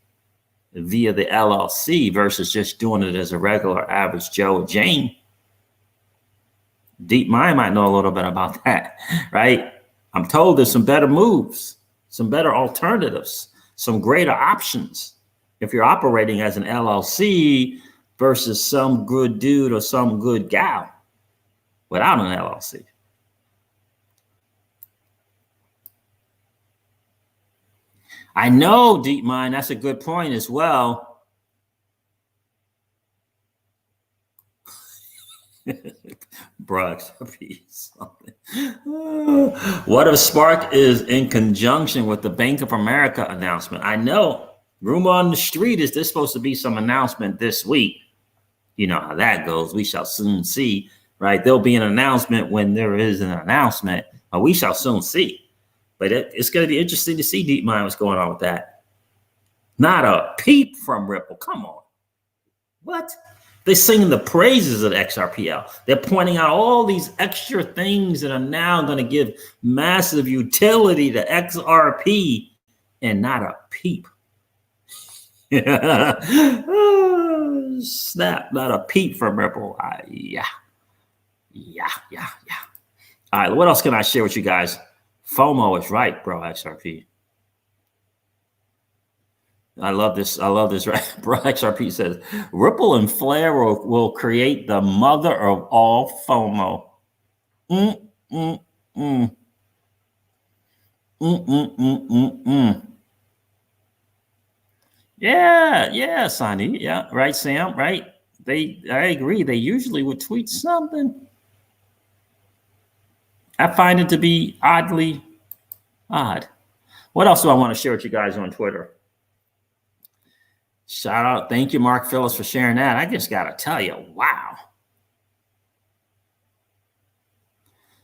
via the LLC versus just doing it as a regular average Joe or Jane. DeepMind might know a little bit about that, right? I'm told there's some better moves, some better alternatives, some greater options if you're operating as an LLC versus some good dude or some good gal without an LLC. I know, DeepMind, that's a good point as well. Bruh, what if Spark is in conjunction with the Bank of America announcement? I know, rumor on the street is there's supposed to be some announcement this week. You know how that goes. We shall soon see, right? There'll be an announcement when there is an announcement, but we shall soon see. But it's going to be interesting to see, DeepMind, what's going on with that. Not a peep from Ripple. Come on. What? They're singing the praises of XRPL. They're pointing out all these extra things that are now going to give massive utility to XRP, and not a peep. Oh, snap, not a peep from Ripple. Yeah. All right, what else can I share with you guys? FOMO is right, bro, XRP. I love this, right? Bro, XRP says, Ripple and Flare will create the mother of all FOMO. Yeah, Sonny. Yeah, right, Sam, right? I agree. They usually would tweet something. I find it to be oddly odd. What else do I want to share with you guys on Twitter? Shout out. Thank you, Mark Phillips, for sharing that. I just got to tell you, wow.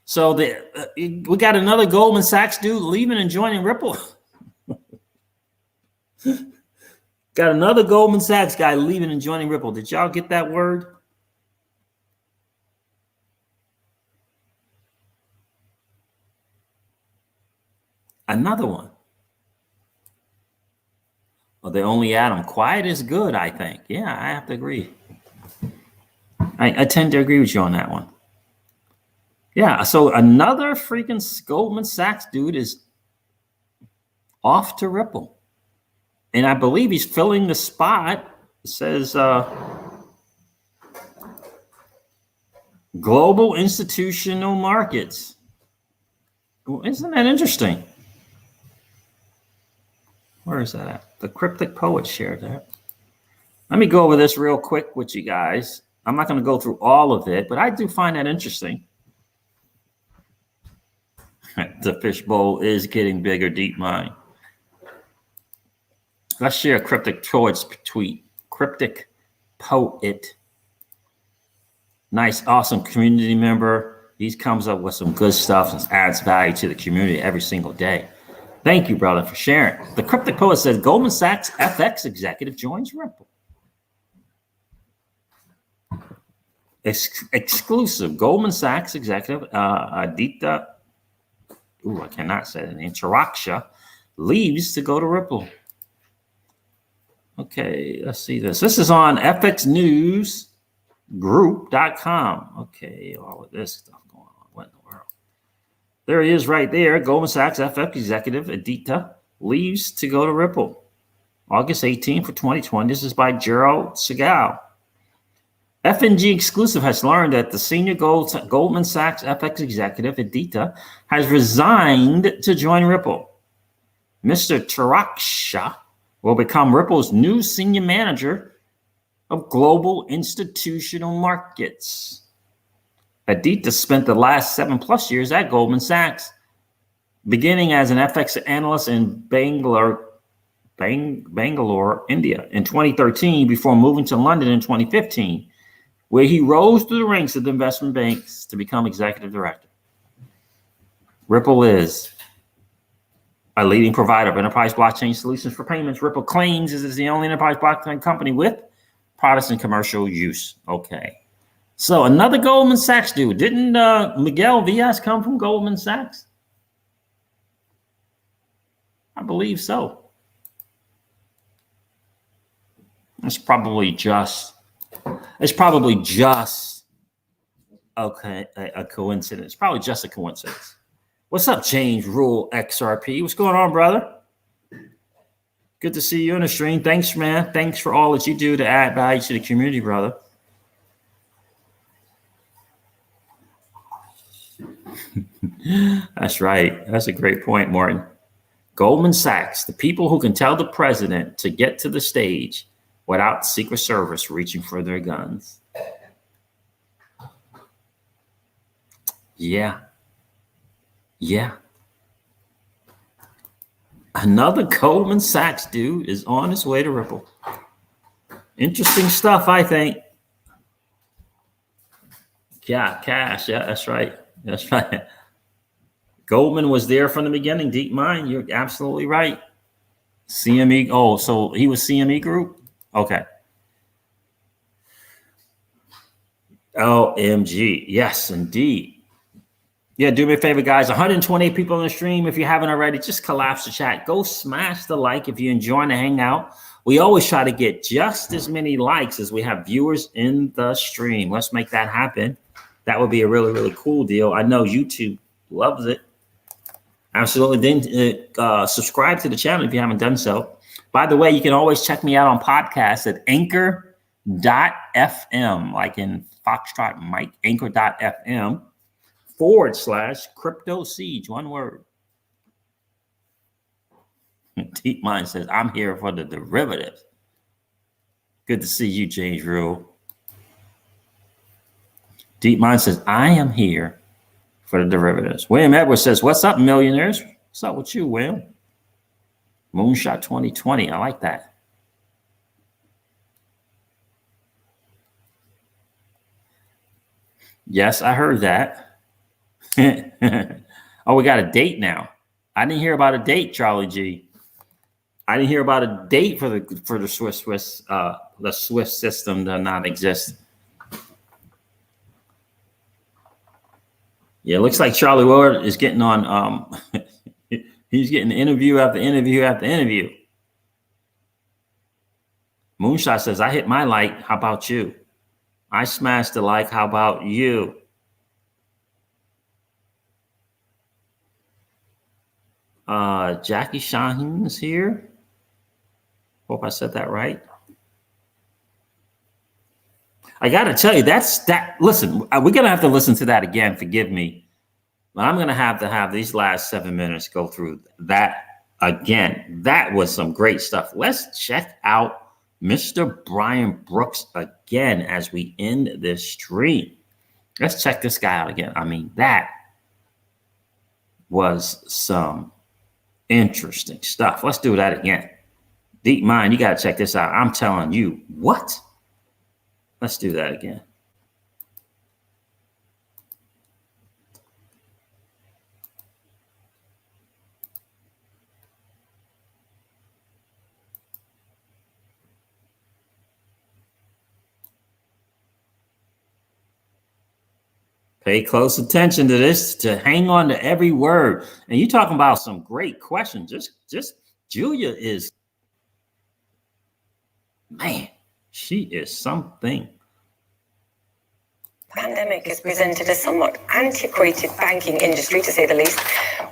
So we got another Goldman Sachs dude leaving and joining Ripple. Got another Goldman Sachs guy leaving and joining Ripple. Did y'all get that word? Another one. Well, they only add them. Quiet is good, I think. Yeah, I have to agree. I tend to agree with you on that one. Yeah, so another freaking Goldman Sachs dude is off to Ripple. And I believe he's filling the spot. It says global institutional markets. Well, isn't that interesting? Where is that at? The Cryptic Poet shared that. Let me go over this real quick with you guys. I'm not going to go through all of it, but I do find that interesting. The fishbowl is getting bigger, DeepMind. Let's share a Cryptic Poet's tweet. Cryptic Poet. Nice, awesome community member. He comes up with some good stuff and adds value to the community every single day. Thank you, brother, for sharing. The Cryptic Poet says Goldman Sachs FX executive joins Ripple. Exclusive Goldman Sachs executive Aditya, I cannot say the name, Chiraksha, leaves to go to Ripple. Okay, let's see this. This is on fxnewsgroup.com. Okay, all of this stuff going on. What in the world? There he is right there. Goldman Sachs FX executive Aditya leaves to go to Ripple. August 18th for 2020. This is by Gerald Segal. FNG Exclusive has learned that the senior Goldman Sachs FX executive Aditya has resigned to join Ripple. Mr. Chiraksha will become Ripple's new senior manager of global institutional markets. Aditya spent the last 7+ years at Goldman Sachs, beginning as an FX analyst in Bangalore, India in 2013 before moving to London in 2015, where he rose through the ranks of the investment banks to become executive director. Ripple is a leading provider of enterprise blockchain solutions for payments. Ripple claims it is the only enterprise blockchain company with products in commercial use. Okay. So another Goldman Sachs dude. Didn't Miguel Villas come from Goldman Sachs? I believe so. It's probably just okay, a coincidence. Probably just a coincidence. What's up, James Rule XRP? What's going on, brother? Good to see you in the stream. Thanks, man. Thanks for all that you do to add value to the community, brother. That's right. That's a great point, Morten. Goldman Sachs, the people who can tell the president to get to the stage without Secret Service reaching for their guns. Yeah. Another Goldman Sachs dude is on his way to Ripple. Interesting stuff, I think. Yeah, cash. Yeah, that's right. Goldman was there from the beginning. DeepMind, you're absolutely right. CME. Oh, so he was CME Group? Okay. OMG. Yes, indeed. Yeah, do me a favor, guys. 128 people in the stream. If you haven't already, just collapse the chat. Go smash the like if you're enjoying the hangout. We always try to get just as many likes as we have viewers in the stream. Let's make that happen. That would be a really, really cool deal. I know YouTube loves it. Absolutely. Then subscribe to the channel if you haven't done so. By the way, you can always check me out on podcasts at anchor.fm, like in Foxtrot Mike, anchor.fm/Crypto Siege, one word. DeepMind says, I'm here for the derivatives. Good to see you, James Rule. DeepMind says, I am here for the derivatives. William Edwards says, what's up, millionaires? What's up with you, Will? Moonshot 2020. I like that. Yes, I heard that. Oh, we got a date now. I didn't hear about a date, Charlie G. I didn't hear about a date for the Swiss system to not exist. Yeah, it looks like Charlie Ward is getting on. He's getting interview after interview after interview. Moonshot says, I hit my like. How about you? I smashed the like. How about you? Jackie Shaheen is here. Hope I said that right. I got to tell you, listen, we're going to have to listen to that again. Forgive me. But I'm going to have these last 7 minutes go through that again. That was some great stuff. Let's check out Mr. Brian Brooks again as we end this stream. Let's check this guy out again. I mean, that was some interesting stuff. Let's do that again. DeepMind, you got to check this out. I'm telling you, what? Let's do that again. Pay close attention to this, to hang on to every word. And you're talking about some great questions. Just Julia is, man, she is something. Pandemic has presented a somewhat antiquated banking industry, to say the least,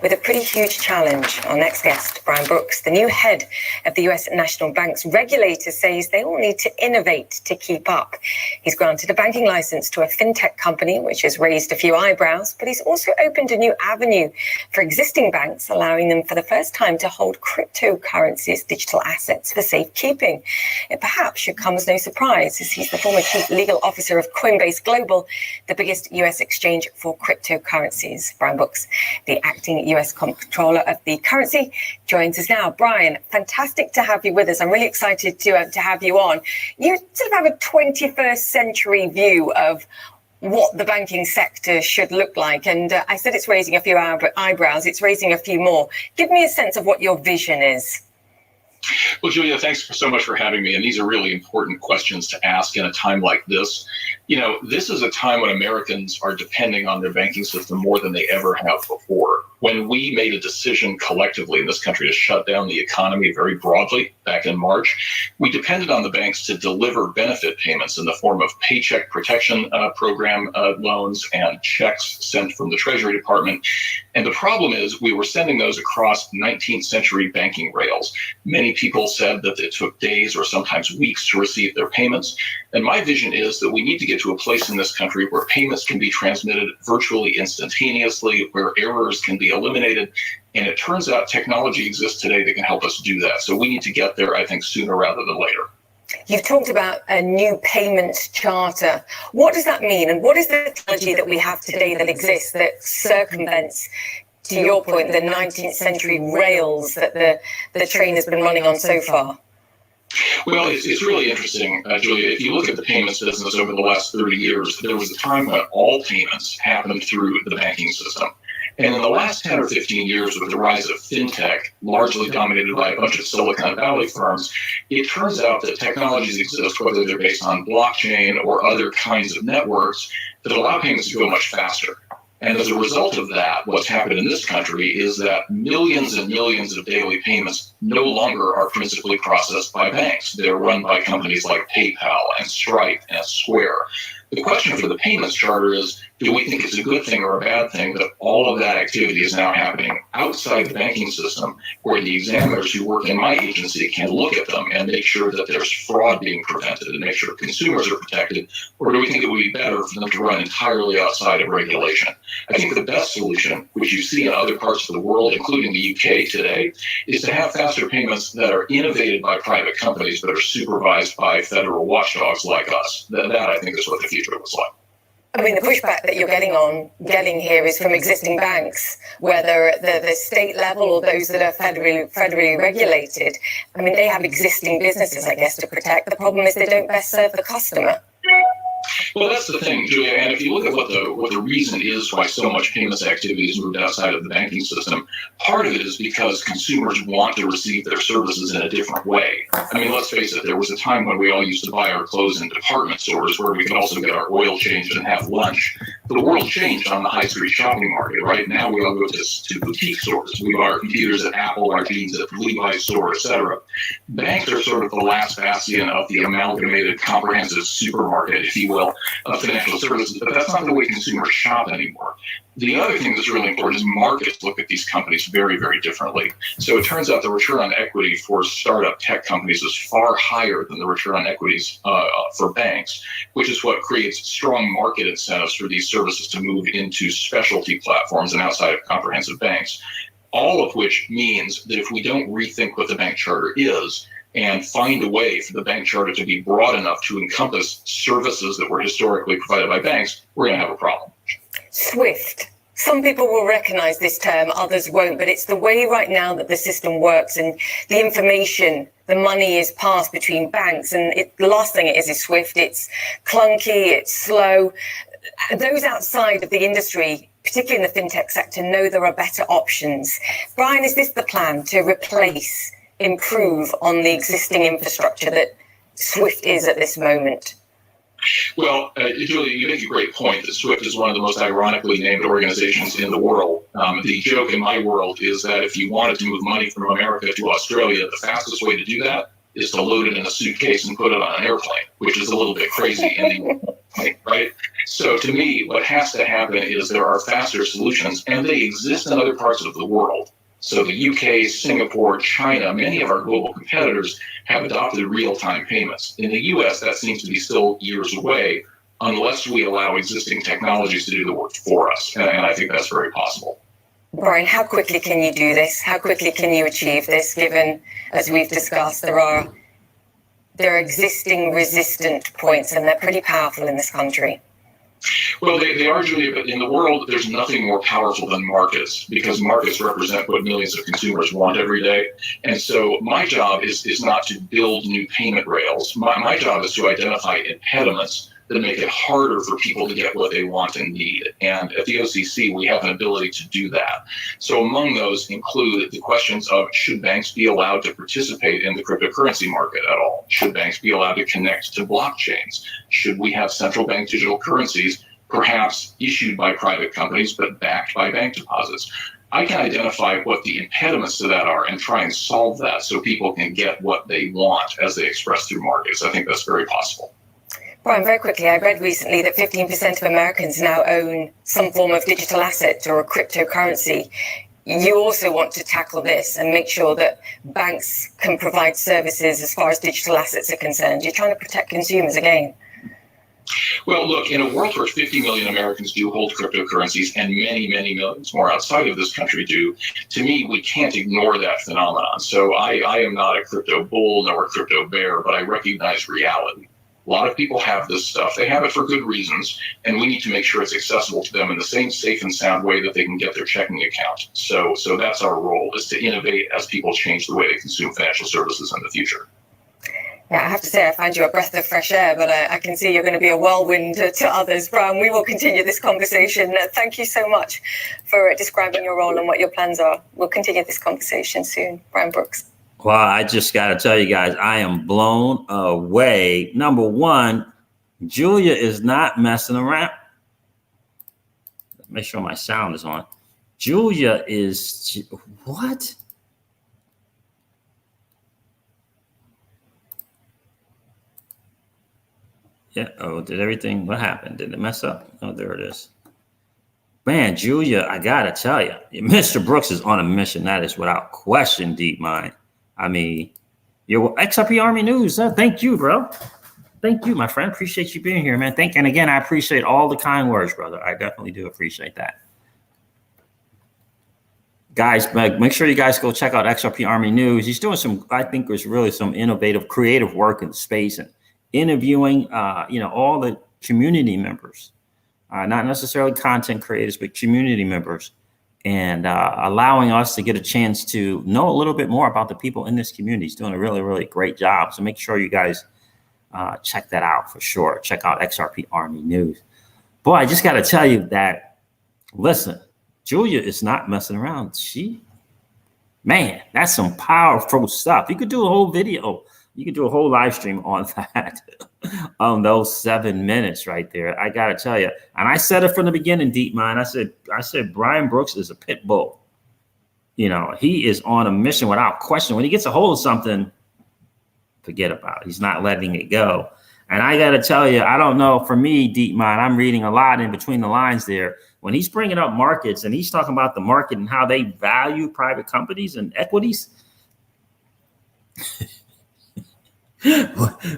with a pretty huge challenge. Our next guest, Brian Brooks, the new head of the US National Bank's regulator, says they all need to innovate to keep up. He's granted a banking license to a fintech company, which has raised a few eyebrows, but he's also opened a new avenue for existing banks, allowing them for the first time to hold cryptocurrencies, digital assets, for safekeeping. It perhaps should come as no surprise, as he's the former chief legal officer of Coinbase Global, the biggest US exchange for cryptocurrencies. Brian Brooks, the acting US comptroller of the currency, joins us now. Brian, fantastic to have you with us. I'm really excited to have you on. You sort of have a 21st century view of what the banking sector should look like. And I said it's raising a few eyebrows. It's raising a few more. Give me a sense of what your vision is. Well, Julia, thanks so much for having me. And these are really important questions to ask in a time like this. You know, this is a time when Americans are depending on their banking system more than they ever have before. When we made a decision collectively in this country to shut down the economy very broadly back in March, we depended on the banks to deliver benefit payments in the form of paycheck protection program loans and checks sent from the Treasury Department. And the problem is we were sending those across 19th century banking rails. Many people said that it took days or sometimes weeks to receive their payments. And my vision is that we need to get to a place in this country where payments can be transmitted virtually instantaneously, where errors can be eliminated. And it turns out technology exists today that can help us do that. So we need to get there, I think, sooner rather than later. You've talked about a new payments charter. What does that mean? And what is the technology that we have today that exists that circumvents, to your point, the 19th century rails that the train has been running on so far? Well, it's really interesting, Julia. If you look at the payments business over the last 30 years, there was a time when all payments happened through the banking system. And in the last 10 or 15 years, with the rise of fintech, largely dominated by a bunch of Silicon Valley firms, it turns out that technologies exist, whether they're based on blockchain or other kinds of networks, that allow payments to go much faster. And as a result of that, what's happened in this country is that millions and millions of daily payments no longer are principally processed by banks. They're run by companies like PayPal and Stripe and Square. The question for the payments charter is, do we think it's a good thing or a bad thing that all of that activity is now happening outside the banking system, where the examiners who work in my agency can look at them and make sure that there's fraud being prevented and make sure consumers are protected? Or do we think it would be better for them to run entirely outside of regulation? I think the best solution, which you see in other parts of the world, including the UK today, is to have faster payments that are innovated by private companies that are supervised by federal watchdogs like us. That I think is what the future looks like. I mean, the pushback that you're getting here is from existing banks, whether the state level or those that are federally regulated. I mean, they have existing businesses, I guess, to protect. The problem is they don't best serve the customer. Well, that's the thing, Julia. And if you look at what the reason is why so much payments activity has moved outside of the banking system, part of it is because consumers want to receive their services in a different way. I mean, let's face it, there was a time when we all used to buy our clothes in department stores where we could also get our oil changed and have lunch. the world changed on the high street shopping market, right? Now we all go to boutique stores. We buy our computers at Apple, our jeans at the Levi's store, etc. Banks are sort of the last bastion of the amalgamated comprehensive supermarket, if you will, of financial services, but that's not the way consumers shop anymore. The other thing that's really important is markets look at these companies very, very differently. So it turns out the return on equity for startup tech companies is far higher than the return on equities for banks, which is what creates strong market incentives for these services to move into specialty platforms and outside of comprehensive banks. All of which means that if we don't rethink what the bank charter is and find a way for the bank charter to be broad enough to encompass services that were historically provided by banks, we're going to have a problem. SWIFT. Some people will recognize this term, others won't, but it's the way right now that the system works and the information, the money is passed between banks, and the last thing it is SWIFT. It's clunky, it's slow. Those outside of the industry, particularly in the fintech sector, know there are better options. Brian, is this the plan to replace, improve on the existing infrastructure that SWIFT is at this moment? Well, Julia, you make a great point that SWIFT is one of the most ironically named organizations in the world. The joke in my world is that if you wanted to move money from America to Australia, the fastest way to do that is to load it in a suitcase and put it on an airplane, which is a little bit crazy in the right? So to me, what has to happen is there are faster solutions, and they exist in other parts of the world. So the UK, Singapore, China, many of our global competitors have adopted real-time payments. In the US, that seems to be still years away unless we allow existing technologies to do the work for us. And I think that's very possible. Brian, how quickly can you do this? How quickly can you achieve this, given, as we've discussed, there are existing resistant points, and they're pretty powerful in this country? Well, they are, Julia, but in the world, there's nothing more powerful than markets, because markets represent what millions of consumers want every day. And so my job is not to build new payment rails. My job is to identify impediments that make it harder for people to get what they want and need. And at the OCC, we have an ability to do that. So among those include the questions of, should banks be allowed to participate in the cryptocurrency market at all? Should banks be allowed to connect to blockchains? Should we have central bank digital currencies, perhaps issued by private companies, but backed by bank deposits? I can identify what the impediments to that are and try and solve that so people can get what they want as they express through markets. I think that's very possible. Brian, very quickly, I read recently that 15% of Americans now own some form of digital asset or a cryptocurrency. You also want to tackle this and make sure that banks can provide services as far as digital assets are concerned. You're trying to protect consumers again. Well, look, in a world where 50 million Americans do hold cryptocurrencies and many, many millions more outside of this country do, to me, we can't ignore that phenomenon. So I am not a crypto bull nor a crypto bear, but I recognize reality. A lot of people have this stuff. They have it for good reasons, and we need to make sure it's accessible to them in the same safe and sound way that they can get their checking account. So that's our role, is to innovate as people change the way they consume financial services in the future. Yeah, I have to say, I find you a breath of fresh air, but I can see you're going to be a whirlwind to others. Brian, we will continue this conversation. Thank you so much for describing your role and what your plans are. We'll continue this conversation soon. Brian Brooks. Well, I just got to tell you guys, I am blown away. Number one, Julia is not messing around. Make sure my sound is on. Julia is, what? Yeah. Oh, did everything, what happened? Did it mess up? Oh, there it is. Man, Julia, I got to tell you, Mr. Brooks is on a mission. That is without question, DeepMind. I mean, your XRP Army News. Thank you, bro. Thank you, my friend. Appreciate you being here, man. And again, I appreciate all the kind words, brother. I definitely do appreciate that. Guys, make sure you guys go check out XRP Army News. He's doing some, I think there's really some innovative, creative work in the space and interviewing, all the community members, not necessarily content creators, but community members. And allowing us to get a chance to know a little bit more about the people in this community. He's doing a really, really great job. So make sure you guys check that out for sure. Check out XRP Army News. Boy, I just got to tell you that, listen, Julia is not messing around. Man, that's some powerful stuff. You could do a whole video. You could do a whole live stream on that. on those 7 minutes right there. I gotta tell you, and I said it from the beginning, DeepMind. I said Brian Brooks is a pit bull. You know, he is on a mission without question. When he gets a hold of something, forget about it. He's not letting it go. And I got to tell you, I don't know, for me, DeepMind, I'm reading a lot in between the lines there. When he's bringing up markets and he's talking about the market and how they value private companies and equities,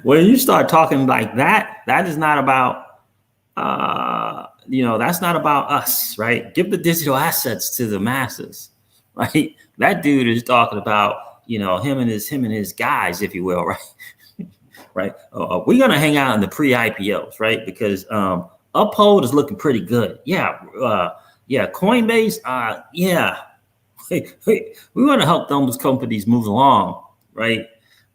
when you start talking like that, that is not about, that's not about us, right? Give the digital assets to the masses, right? That dude is talking about, him and his guys, if you will, right? Right. We're going to hang out in the pre-IPOs, right? Because Uphold is looking pretty good. Yeah. Coinbase. Yeah. We want to help those companies move along, right?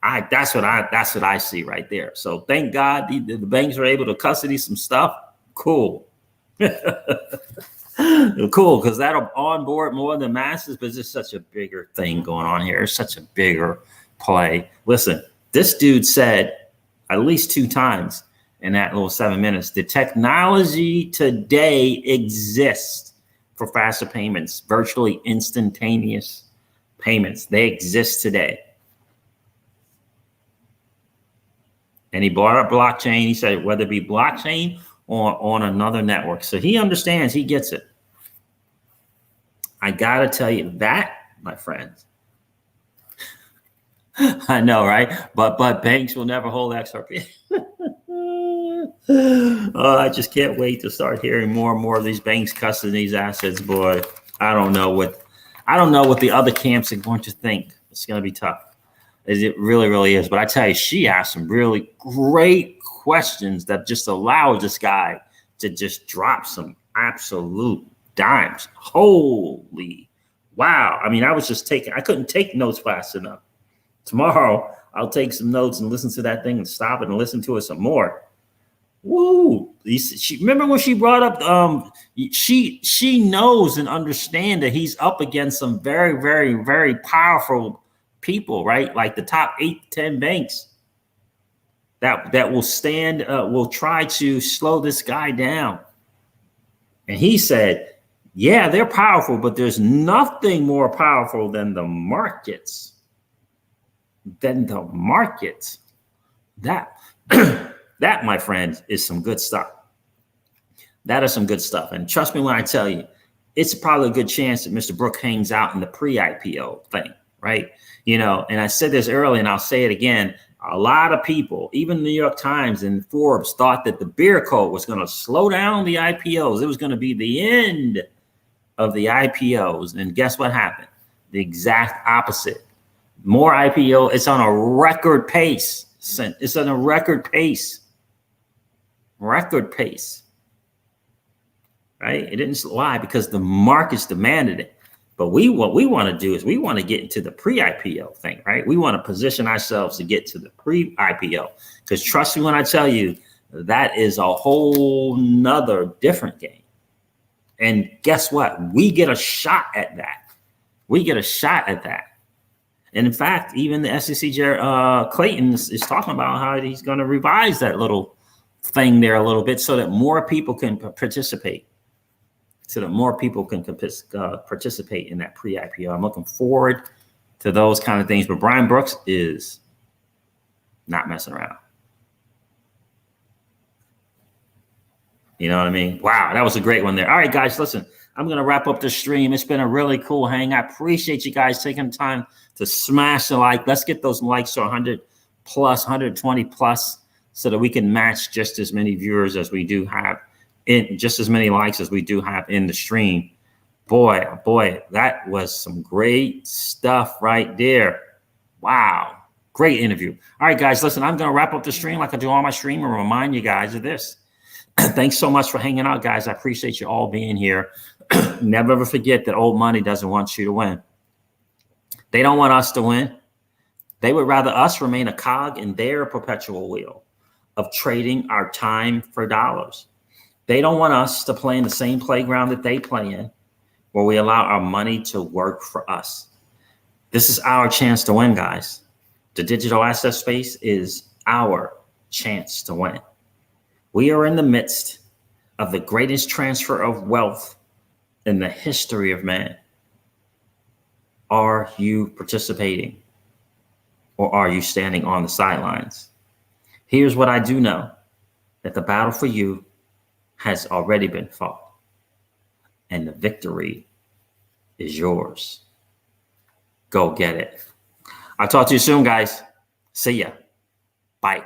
That's what I see right there. So thank God the banks are able to custody some stuff. Cool. Cool, because that'll onboard more than masses, but it's just such a bigger thing going on here. It's such a bigger play. Listen, this dude said at least 2 times in that little 7 minutes, the technology today exists for faster payments, virtually instantaneous payments. They exist today. And he brought up blockchain. He said, whether it be blockchain or on another network. So he understands, he gets it. I got to tell you that, my friends. I know, right? But banks will never hold XRP. I just can't wait to start hearing more and more of these banks cussing these assets, boy. I don't know what the other camps are going to think. It's going to be tough. It really, really is. But I tell you, she asked some really great questions that just allowed this guy to just drop some absolute dimes. Holy wow. I mean, I couldn't take notes fast enough. Tomorrow, I'll take some notes and listen to that thing and stop it and listen to it some more. Woo! Remember when she brought up, she knows and understands that he's up against some very, very, very powerful people, right? Like the top 8-10 banks that will try to slow this guy down. And he said, yeah, they're powerful, but there's nothing more powerful than the markets. That, my friends, is some good stuff. That is some good stuff. And trust me when I tell you, it's probably a good chance that Mr. Brook hangs out in the pre-IPO thing, right? And I said this earlier and I'll say it again. A lot of people, even the New York Times and Forbes, thought that the bear code was going to slow down the IPOs. It was going to be the end of the IPOs. And guess what happened? The exact opposite. More IPO. It's on a record pace. It's on a record pace. Record pace. Right? It didn't. Why? Because the markets demanded it. But what we want to do is we want to get into the pre-IPO thing, right? We want to position ourselves to get to the pre-IPO. Because trust me when I tell you, that is a whole nother different game. And guess what? We get a shot at that. And in fact, even the SEC Clayton is talking about how he's going to revise that little thing there a little bit so that more people can participate. Participate in that pre-IPO. I'm looking forward to those kind of things. But Brian Brooks is not messing around. You know what I mean? Wow, that was a great one there. All right, guys, listen, I'm going to wrap up the stream. It's been a really cool hang. I appreciate you guys taking the time to smash the like. Let's get those likes to 100 plus, 120 plus, so that we can match just as many viewers as we do have, in just as many likes as we do have in the stream. Boy, oh boy, that was some great stuff right there. Wow, great interview. All right, guys, listen, I'm going to wrap up the stream like I do on my stream and remind you guys of this. Thanks so much for hanging out, guys. I appreciate you all being here. Never ever forget that old money doesn't want you to win. They don't want us to win. They would rather us remain a cog in their perpetual wheel of trading our time for dollars. They don't want us to play in the same playground that they play in, where we allow our money to work for us. This is our chance to win, guys. The digital asset space is our chance to win. We are in the midst of the greatest transfer of wealth in the history of man. Are you participating, or are you standing on the sidelines? Here's what I do know, that the battle for you has already been fought, and the victory is yours. Go get it. I'll talk to you soon, guys. See ya. Bye.